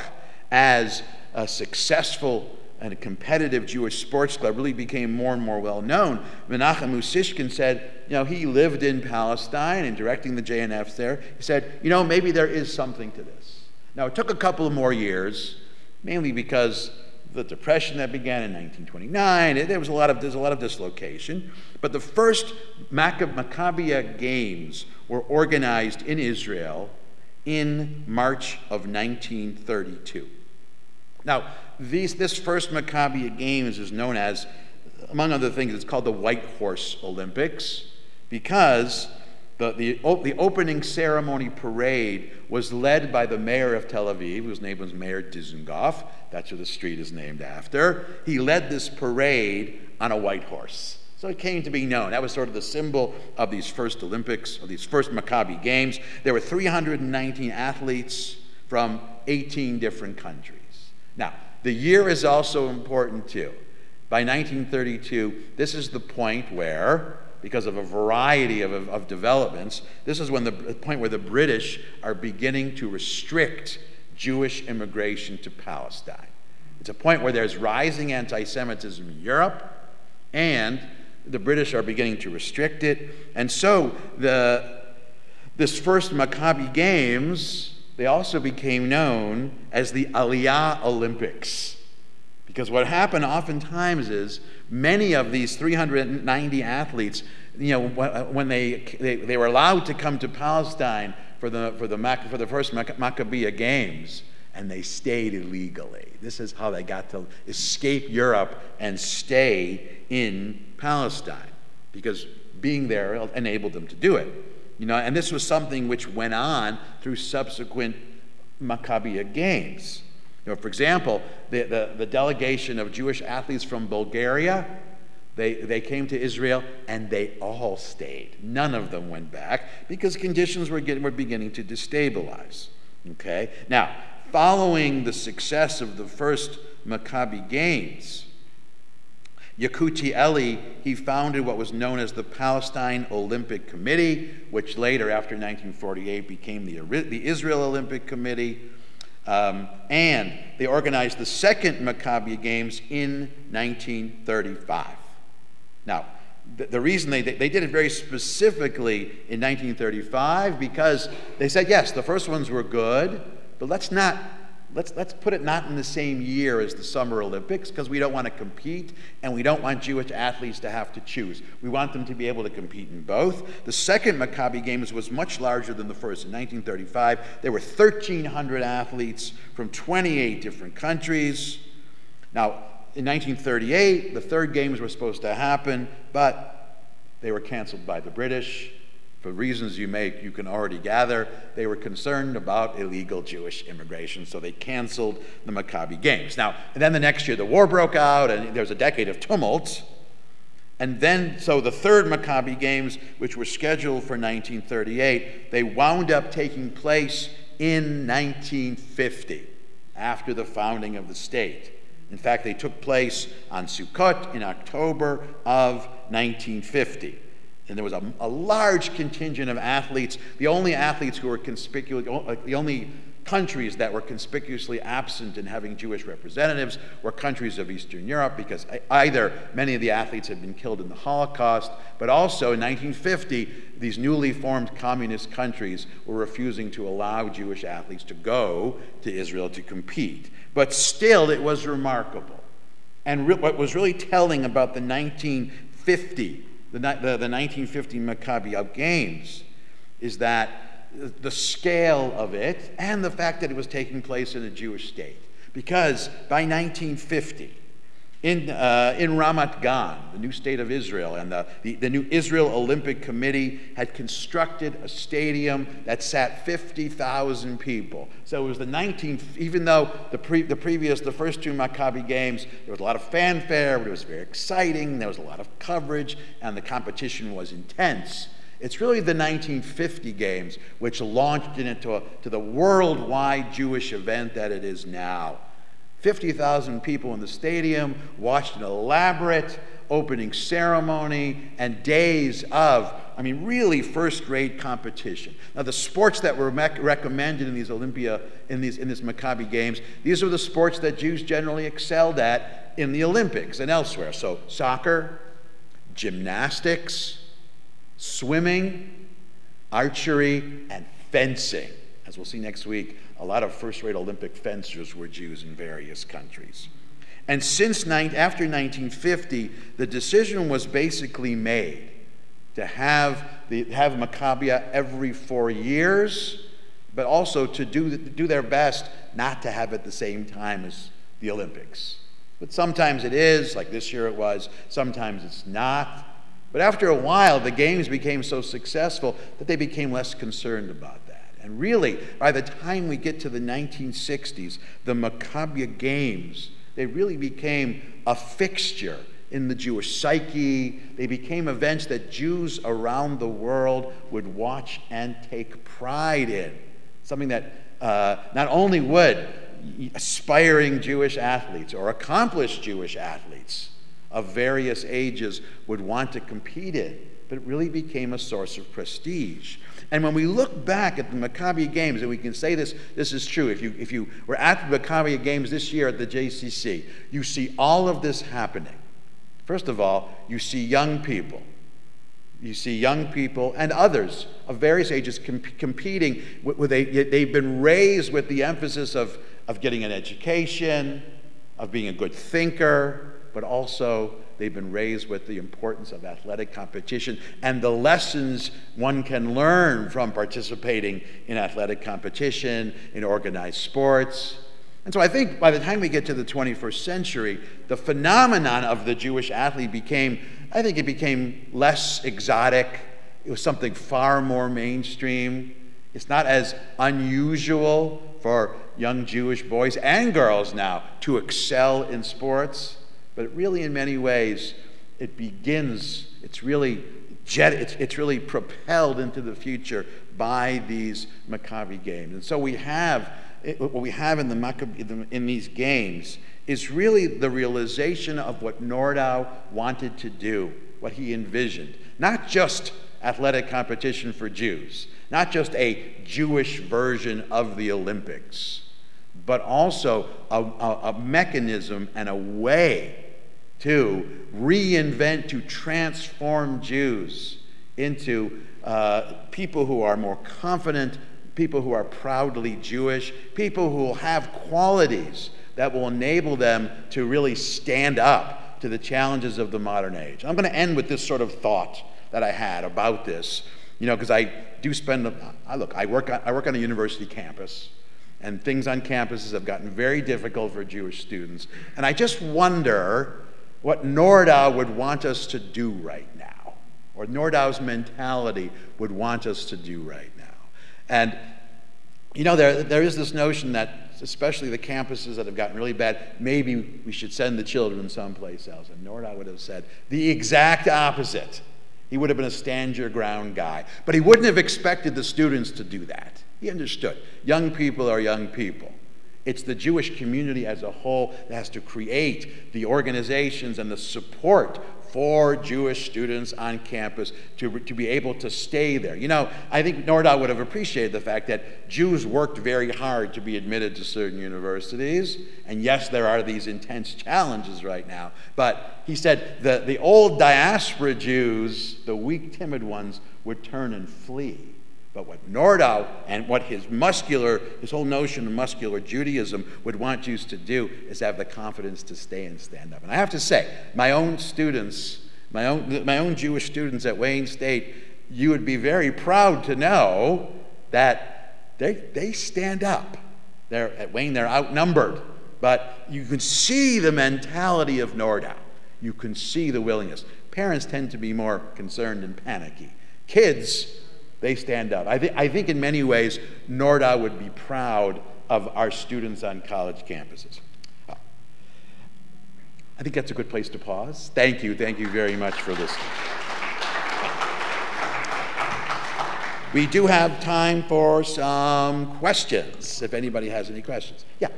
[SPEAKER 1] as a successful and a competitive Jewish sports club really became more and more well known, Menachem Usishkin said, he lived in Palestine and directing the JNFs there. He said, maybe there is something to this. Now, it took a couple of more years, mainly because the depression that began in 1929, there's a lot of dislocation. But the first Maccabia games were organized in Israel in March of 1932. Now, this first Maccabia Games is known as, among other things, it's called the White Horse Olympics, because the opening ceremony parade was led by the mayor of Tel Aviv, whose name was Mayor Dizengoff. That's who the street is named after. He led this parade on a white horse. So it came to be known. That was sort of the symbol of these first Olympics, of these first Maccabi Games. There were 319 athletes from 18 different countries. Now, the year is also important too. By 1932, this is the point where, because of a variety of developments, this is when the point where the British are beginning to restrict Jewish immigration to Palestine. It's a point where there's rising anti-Semitism in Europe, and the British are beginning to restrict it. And so this first Maccabi Games, they also became known as the Aliyah Olympics. Because what happened oftentimes is many of these 390 athletes, when they were allowed to come to Palestine for the first Maccabia Games, and they stayed illegally. This is how they got to escape Europe and stay in Palestine, because being there enabled them to do it. And this was something which went on through subsequent Maccabia Games. For example, the delegation of Jewish athletes from Bulgaria, they came to Israel and they all stayed. None of them went back because conditions were beginning to destabilize. Okay? Now, following the success of the first Maccabi Games, Yakuti Eli, he founded what was known as the Palestine Olympic Committee, which later, after 1948, became the Israel Olympic Committee. And they organized the second Maccabia Games in 1935. Now, the reason they did it very specifically in 1935, because they said, yes, the first ones were good, but let's put it not in the same year as the Summer Olympics, because we don't want to compete, and we don't want Jewish athletes to have to choose. We want them to be able to compete in both. The second Maccabi Games was much larger than the first. In 1935, there were 1,300 athletes from 28 different countries. Now, in 1938, the third Games were supposed to happen, but they were canceled by the British. For reasons you can already gather, they were concerned about illegal Jewish immigration, so they canceled the Maccabi Games. Now, and then the next year the war broke out, and there was a decade of tumult. And then, so the third Maccabi Games, which were scheduled for 1938, they wound up taking place in 1950, after the founding of the state. In fact, they took place on Sukkot in October of 1950. And there was a large contingent of athletes. The only athletes who were the only countries that were conspicuously absent in having Jewish representatives were countries of Eastern Europe, because either many of the athletes had been killed in the Holocaust, but also in 1950, these newly formed communist countries were refusing to allow Jewish athletes to go to Israel to compete. But still, it was remarkable. And what was really telling about the 1950 the 1950 Maccabia Games is that the scale of it and the fact that it was taking place in a Jewish state. Because by 1950, in Ramat Gan, the new state of Israel, and the new Israel Olympic Committee had constructed a stadium that sat 50,000 people. So it was even though the first two Maccabi games, there was a lot of fanfare, it was very exciting, there was a lot of coverage, and the competition was intense. It's really the 1950 games which launched it into the worldwide Jewish event that it is now. 50,000 people in the stadium watched an elaborate opening ceremony and days of, really first-rate competition. Now, the sports that were recommended in these in this Maccabi Games, these are the sports that Jews generally excelled at in the Olympics and elsewhere. So, soccer, gymnastics, swimming, archery, and fencing. As we'll see next week, a lot of first-rate Olympic fencers were Jews in various countries. And after 1950, the decision was basically made to have Maccabia every 4 years, but also to do their best not to have it at the same time as the Olympics. But sometimes it is, like this year it was, sometimes it's not. But after a while, the games became so successful that they became less concerned about that. And really, by the time we get to the 1960s, the Maccabia Games, they really became a fixture in the Jewish psyche. They became events that Jews around the world would watch and take pride in. Something that not only would aspiring Jewish athletes or accomplished Jewish athletes of various ages would want to compete in, but it really became a source of prestige. And when we look back at the Maccabia Games, and we can say this is true, if you were at the Maccabia Games this year at the JCC, you see all of this happening. First of all, you see young people. You see young people and others of various ages competing. They've been raised with the emphasis of getting an education, of being a good thinker, but also they've been raised with the importance of athletic competition and the lessons one can learn from participating in athletic competition, in organized sports. And so I think by the time we get to the 21st century, the phenomenon of the Jewish athlete became less exotic. It was something far more mainstream. It's not as unusual for young Jewish boys and girls now to excel in sports. But really, in many ways, it's really propelled into the future by these Maccabi Games. And so what we have in these games is really the realization of what Nordau wanted to do, what he envisioned. Not just athletic competition for Jews, not just a Jewish version of the Olympics, but also a mechanism and a way to reinvent, to transform Jews into people who are more confident, people who are proudly Jewish, people who will have qualities that will enable them to really stand up to the challenges of the modern age. I'm going to end with this sort of thought that I had about this, because I do I work on a university campus, and things on campuses have gotten very difficult for Jewish students, and I just wonder what Nordau would want us to do right now, or Nordau's mentality would want us to do right now. And, there is this notion that, especially the campuses that have gotten really bad, maybe we should send the children someplace else. And Nordau would have said the exact opposite. He would have been a stand-your-ground guy. But he wouldn't have expected the students to do that. He understood. Young people are young people. It's the Jewish community as a whole that has to create the organizations and the support for Jewish students on campus to be able to stay there. I think Nordau would have appreciated the fact that Jews worked very hard to be admitted to certain universities. And yes, there are these intense challenges right now. But he said the old diaspora Jews, the weak, timid ones, would turn and flee. But what Nordau and what his whole notion of muscular Judaism would want Jews to do is have the confidence to stay and stand up. And I have to say, my own students My own Jewish students at Wayne State, you would be very proud to know that they stand up. At Wayne, they're outnumbered. But you can see the mentality of Nordau. You can see the willingness. Parents tend to be more concerned and panicky. Kids, they stand up. I think in many ways, Nordau would be proud of our students on college campuses. I think that's a good place to pause. Thank you very much for listening. We do have time for some questions, if anybody has any questions. Yeah.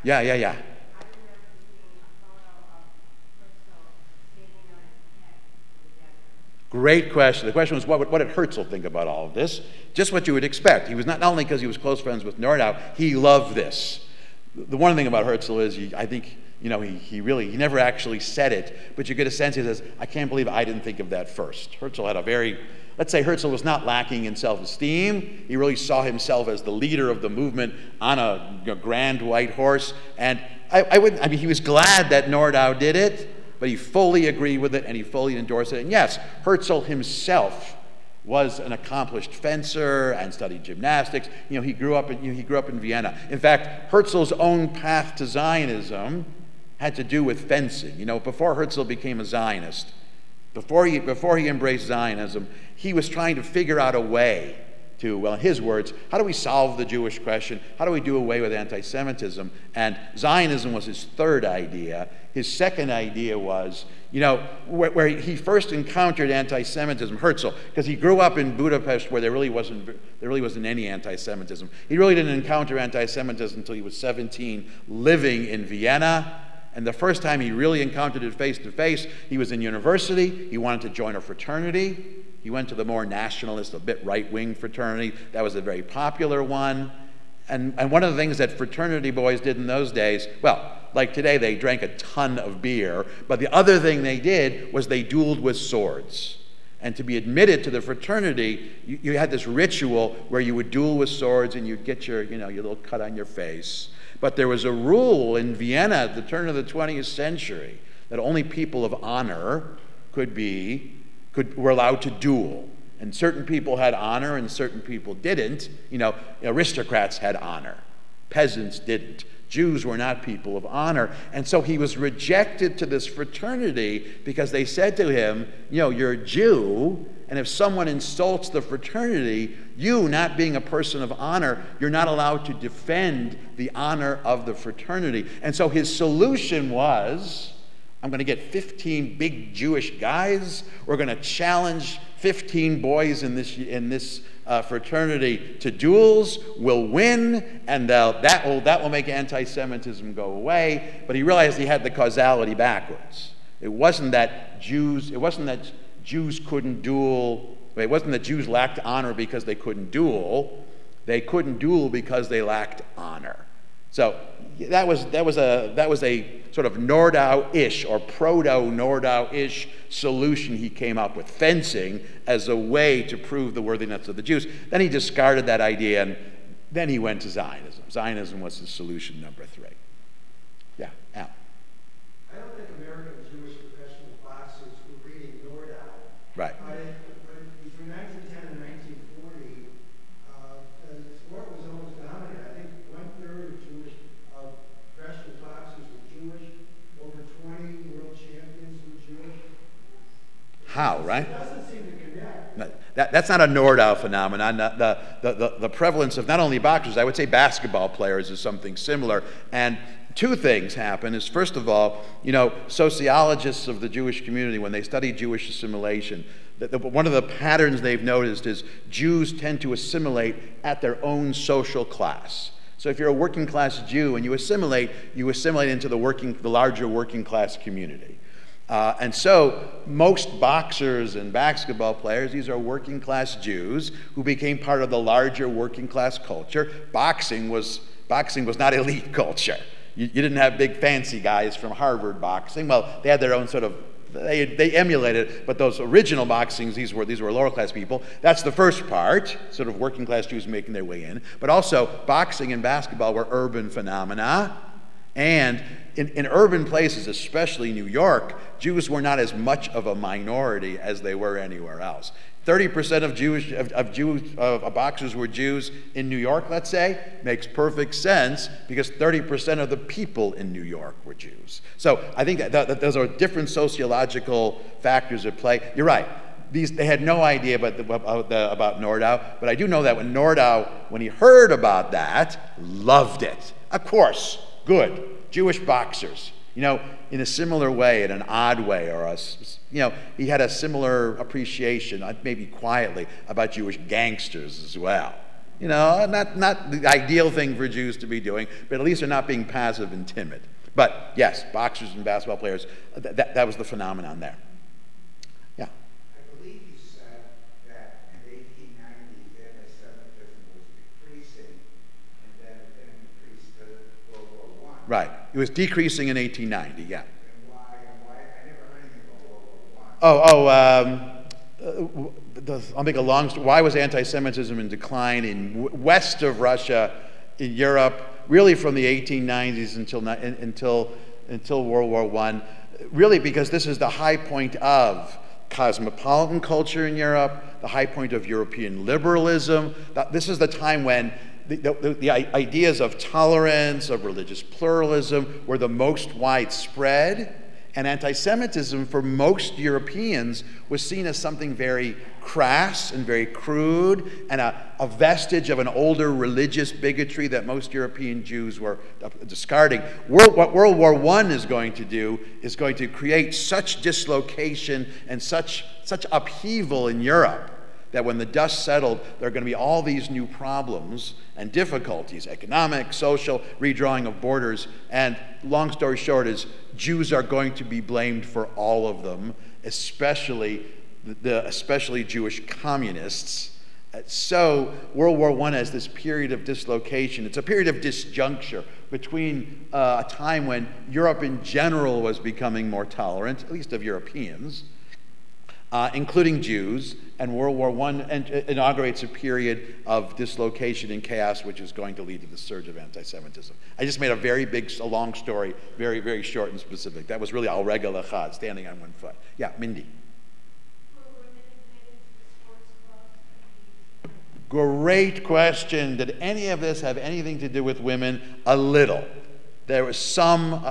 [SPEAKER 1] Yeah. Great question. The question was, what did Herzl think about all of this? Just what you would expect. He was not only because he was close friends with Nordau, he loved this. The one thing about Herzl is, I think, he never actually said it, but you get a sense he says, I can't believe I didn't think of that first. Herzl had let's say Herzl was not lacking in self-esteem. He really saw himself as the leader of the movement on a grand white horse. And he was glad that Nordau did it, but he fully agreed with it and he fully endorsed it. And yes, Herzl himself was an accomplished fencer and studied gymnastics. He grew up in Vienna. In fact, Herzl's own path to Zionism had to do with fencing. Before Herzl became a Zionist, before he embraced Zionism, he was trying to figure out a way to, well, in his words, how do we solve the Jewish question? How do we do away with anti-Semitism? And Zionism was his third idea. His second idea was, where he first encountered anti-Semitism, Herzl, because he grew up in Budapest where there really wasn't any anti-Semitism. He really didn't encounter anti-Semitism until he was 17, living in Vienna. And the first time he really encountered it face to face, he was in university. He wanted to join a fraternity. He went to the more nationalist, a bit right-wing fraternity. That was a very popular one. And one of the things that fraternity boys did in those days, well, like today, they drank a ton of beer. But the other thing they did was they dueled with swords. And to be admitted to the fraternity, you had this ritual where you would duel with swords and you'd get your little cut on your face. But there was a rule in Vienna at the turn of the 20th century that only people of honor were allowed to duel. And certain people had honor and certain people didn't. Aristocrats had honor. Peasants didn't. Jews were not people of honor. And so he was rejected to this fraternity because they said to him, you're a Jew, and if someone insults the fraternity, you, not being a person of honor, you're not allowed to defend the honor of the fraternity. And so his solution was, I'm going to get 15 big Jewish guys. We're going to challenge 15 boys in this fraternity to duels. We'll win, and that will make anti-Semitism go away. But he realized he had the causality backwards. It wasn't that Jews couldn't duel. It wasn't that Jews lacked honor because they couldn't duel. They couldn't duel because they lacked honor. So that was a sort of Nordau-ish or proto-Nordau-ish solution he came up with, fencing as a way to prove the worthiness of the Jews. Then he discarded that idea, and then he went to Zionism. Zionism was his solution number 3. Yeah, Al.
[SPEAKER 2] I don't think American Jewish professional boxers were reading Nordau.
[SPEAKER 1] Right.
[SPEAKER 2] But between 1910 and 1940, the sport was almost dominant. I think 1/3 of Jewish professional boxers were Jewish. Over 20 world champions were Jewish.
[SPEAKER 1] How, right?
[SPEAKER 2] It doesn't seem to connect.
[SPEAKER 1] That's not a Nordau phenomenon. The prevalence of not only boxers, I would say basketball players is something similar. And 2 things happen. Is first of all, sociologists of the Jewish community, when they study Jewish assimilation, one of the patterns they've noticed is Jews tend to assimilate at their own social class. So if you're a working class Jew and you assimilate into the larger working class community. And so most boxers and basketball players, these are working class Jews who became part of the larger working class culture. Boxing was not elite culture. You didn't have big fancy guys from Harvard boxing. Well, they had their own sort of they emulated it, but those original boxings, these were lower class people. That's the first part, sort of working class Jews making their way in. But also, boxing and basketball were urban phenomena. And in urban places, especially New York, Jews were not as much of a minority as they were anywhere else. 30% of boxers were Jews in New York, let's say, makes perfect sense because 30% of the people in New York were Jews. So I think that those are different sociological factors at play. You're right. They had no idea about Nordau, but I do know that when Nordau, when he heard about that, loved it. Of course, good. Jewish boxers. You know, in a similar way, in an odd way, or he had a similar appreciation, maybe quietly, about Jewish gangsters as well. You know, not the ideal thing for Jews to be doing, but at least they're not being passive and timid. But yes, boxers and basketball players, that was the phenomenon there. Yeah.
[SPEAKER 3] I believe you said that in the 1890s, anti-Semitism was decreasing, and then it increased to World War I.
[SPEAKER 1] Right. It was decreasing in 1890, yeah.
[SPEAKER 3] And why? I never heard anything about World War I.
[SPEAKER 1] I'll make a long story. Why was anti-Semitism in decline in west of Russia, in Europe, really from the 1890s until World War I? Really because this is the high point of cosmopolitan culture in Europe, the high point of European liberalism. This is the time when the ideas of tolerance, of religious pluralism were the most widespread, and anti-Semitism for most Europeans was seen as something very crass and very crude and a vestige of an older religious bigotry that most European Jews were discarding. What World War I is going to do is going to create such dislocation and such upheaval in Europe that when the dust settled, there are going to be all these new problems and difficulties, economic, social, redrawing of borders, and long story short is Jews are going to be blamed for all of them, especially Jewish communists. So World War I has this period of dislocation. It's a period of disjuncture between a time when Europe in general was becoming more tolerant, at least of Europeans, including Jews, and World War I inaugurates a period of dislocation and chaos, which is going to lead to the surge of anti-Semitism. I just made a long story, very, very short and specific. That was really al regel echad, standing on one foot. Yeah, Mindy. Great question. Did any of this have anything to do with women? A little. There was some,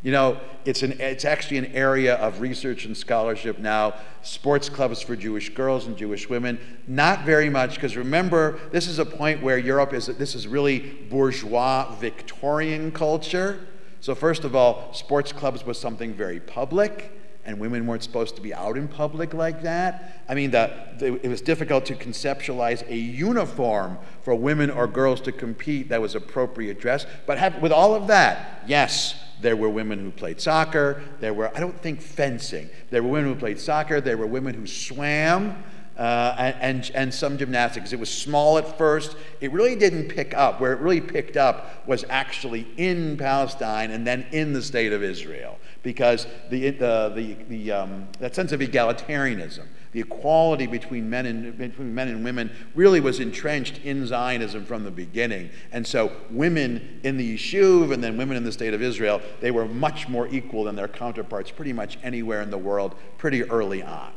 [SPEAKER 1] it's actually an area of research and scholarship now. Sports clubs for Jewish girls and Jewish women. Not very much, because remember, this is a point where this is really bourgeois Victorian culture. So first of all, sports clubs was something very public, and women weren't supposed to be out in public like that. I mean, it was difficult to conceptualize a uniform for women or girls to compete that was appropriate dress. But with all of that, yes, there were women who played soccer. There were, I don't think fencing. There were women who played soccer. There were women who swam and some gymnastics. It was small at first. It really didn't pick up. Where it really picked up was actually in Palestine and then in the state of Israel, because that sense of egalitarianism, the equality between men and women, really was entrenched in Zionism from the beginning. And so women in the Yishuv and then women in the state of Israel, they were much more equal than their counterparts pretty much anywhere in the world pretty early on.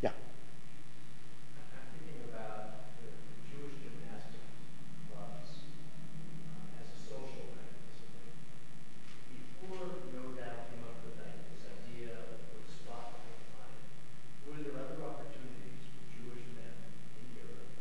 [SPEAKER 1] Yeah.
[SPEAKER 4] I'm thinking about the Jewish gymnastic clubs as a social mechanism. Before Nordau came up with this idea of the spotlight on it, were there other opportunities for Jewish men in Europe,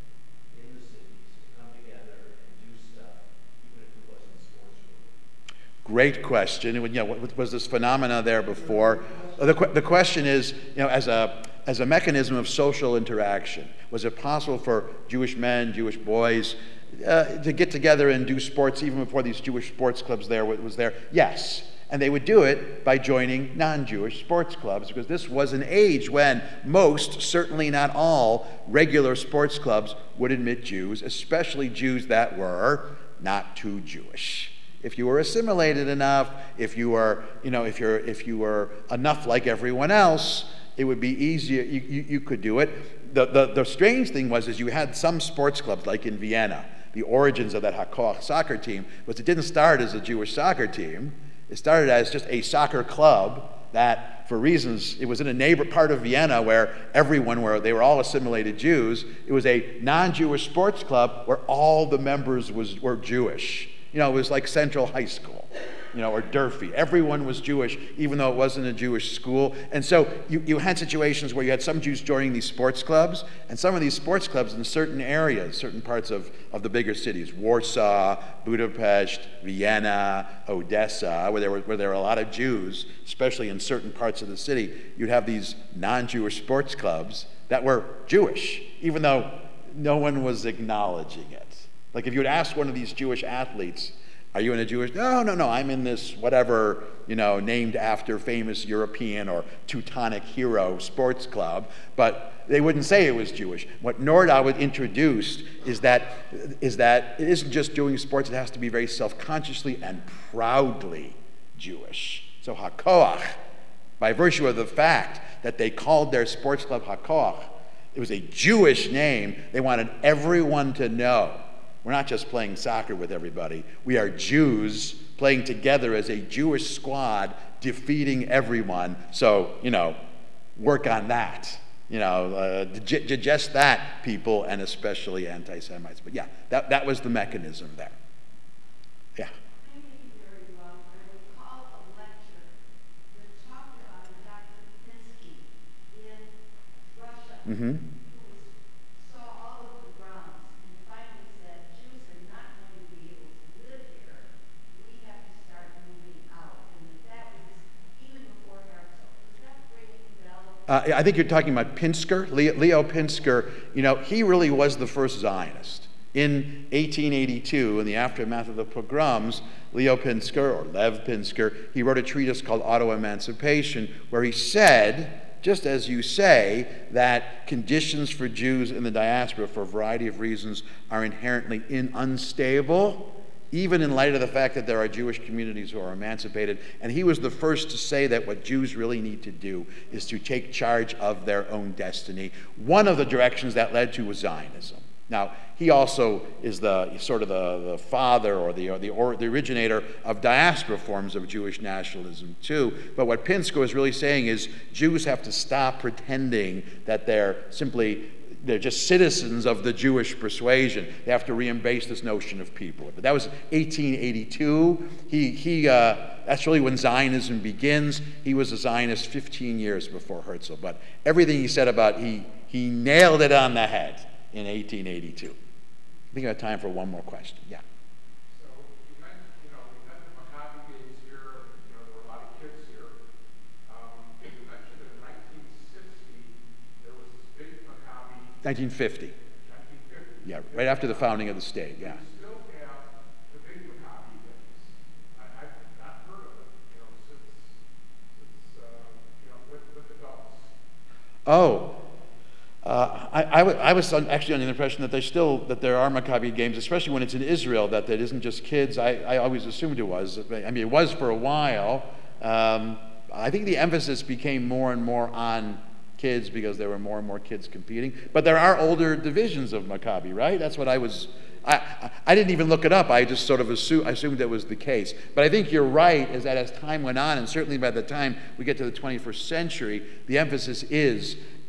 [SPEAKER 4] in the cities, to come together and do stuff, even if it wasn't sports related?
[SPEAKER 1] Great question. What was this phenomena there before? The question is, as a mechanism of social interaction, was it possible for Jewish men, Jewish boys, to get together and do sports even before these Jewish sports clubs was there? Yes. And they would do it by joining non-Jewish sports clubs, because this was an age when most, certainly not all, regular sports clubs would admit Jews, especially Jews that were not too Jewish. If you were assimilated enough, if you were, you know, if you were enough like everyone else, it would be easier. You could do it. The strange thing was is you had some sports clubs, like in Vienna. The origins of that Hakoach soccer team was it didn't start as a Jewish soccer team. It started as just a soccer club that, for reasons, it was in a neighbor part of Vienna where they were all assimilated Jews. It was a non-Jewish sports club where all the members were Jewish. You know, it was like Central High School, you know, or Durfee. Everyone was Jewish, even though it wasn't a Jewish school. And so you had situations where you had some Jews joining these sports clubs, and some of these sports clubs in certain areas, certain parts of the bigger cities, Warsaw, Budapest, Vienna, Odessa, where there were a lot of Jews, especially in certain parts of the city, you'd have these non-Jewish sports clubs that were Jewish, even though no one was acknowledging it. Like if you would ask one of these Jewish athletes, are you in a Jewish? No, I'm in this whatever, you know, named after famous European or Teutonic hero sports club, but they wouldn't say it was Jewish. What Nordau introduced is that it isn't just doing sports, it has to be very self-consciously and proudly Jewish. So Hakoach, by virtue of the fact that they called their sports club Hakoach, it was a Jewish name, they wanted everyone to know. We're not just playing soccer with everybody. We are Jews playing together as a Jewish squad, defeating everyone. So, you know, work on that. You know, digest that, people, and especially anti-Semites. But yeah, that was the mechanism there. Yeah.
[SPEAKER 5] I may be very wrong, but I recall a lecture that talked about Dr. Pinsky in Russia.
[SPEAKER 1] Mm-hmm. I think you're talking about Pinsker, Leo Pinsker. You know, he really was the first Zionist. In 1882, in the aftermath of the pogroms, Leo Pinsker, or Lev Pinsker, he wrote a treatise called Auto-Emancipation, where he said, just as you say, that conditions for Jews in the diaspora, for a variety of reasons, are inherently unstable, even in light of the fact that there are Jewish communities who are emancipated. And he was the first to say that what Jews really need to do is to take charge of their own destiny. One of the directions that led to was Zionism. Now, he also is the sort of the father or the originator of diaspora forms of Jewish nationalism too. But what Pinsker was really saying is Jews have to stop pretending that they're just citizens of the Jewish persuasion. They have to re-embrace this notion of people. But that was 1882. That's really when Zionism begins. He was a Zionist 15 years before Herzl. But everything he said about, he nailed it on the head in 1882. I think I have time for one more question. Yeah.
[SPEAKER 6] So you mentioned, we had the Maccabia games here, there were a lot of kids here. You mentioned that in 1960, there was this big Maccabia.
[SPEAKER 1] 1950.
[SPEAKER 6] 1950.
[SPEAKER 1] Yeah, right after the founding of the state, yeah.
[SPEAKER 6] We still have the big Maccabia games. I've not heard of it, since with adults.
[SPEAKER 1] Oh. I was actually under the impression that there are Maccabia games, especially when it's in Israel, that it isn't just kids. I always assumed it was. I mean, it was for a while. I think the emphasis became more and more on kids because there were more and more kids competing. But there are older divisions of Maccabi, right? That's what I didn't even look it up. I just sort of assumed that was the case. But I think you're right, is that as time went on, and certainly by the time we get to the 21st century, the emphasis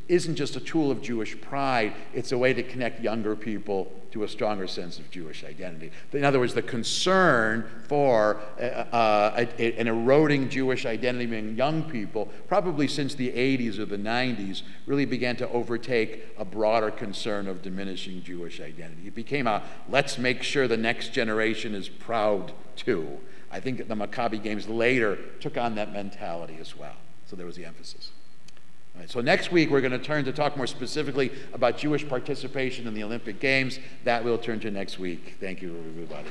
[SPEAKER 1] isn't just a tool of Jewish pride, it's a way to connect younger people to a stronger sense of Jewish identity. In other words, the concern for an eroding Jewish identity among young people, probably since the 80s or the 90s, really began to overtake a broader concern of diminishing Jewish identity. It became a, let's make sure the next generation is proud too. I think the Maccabi games later took on that mentality as well. So there was the emphasis. All right, so next week we're going to turn to talk more specifically about Jewish participation in the Olympic Games. That we'll turn to next week. Thank you, everybody.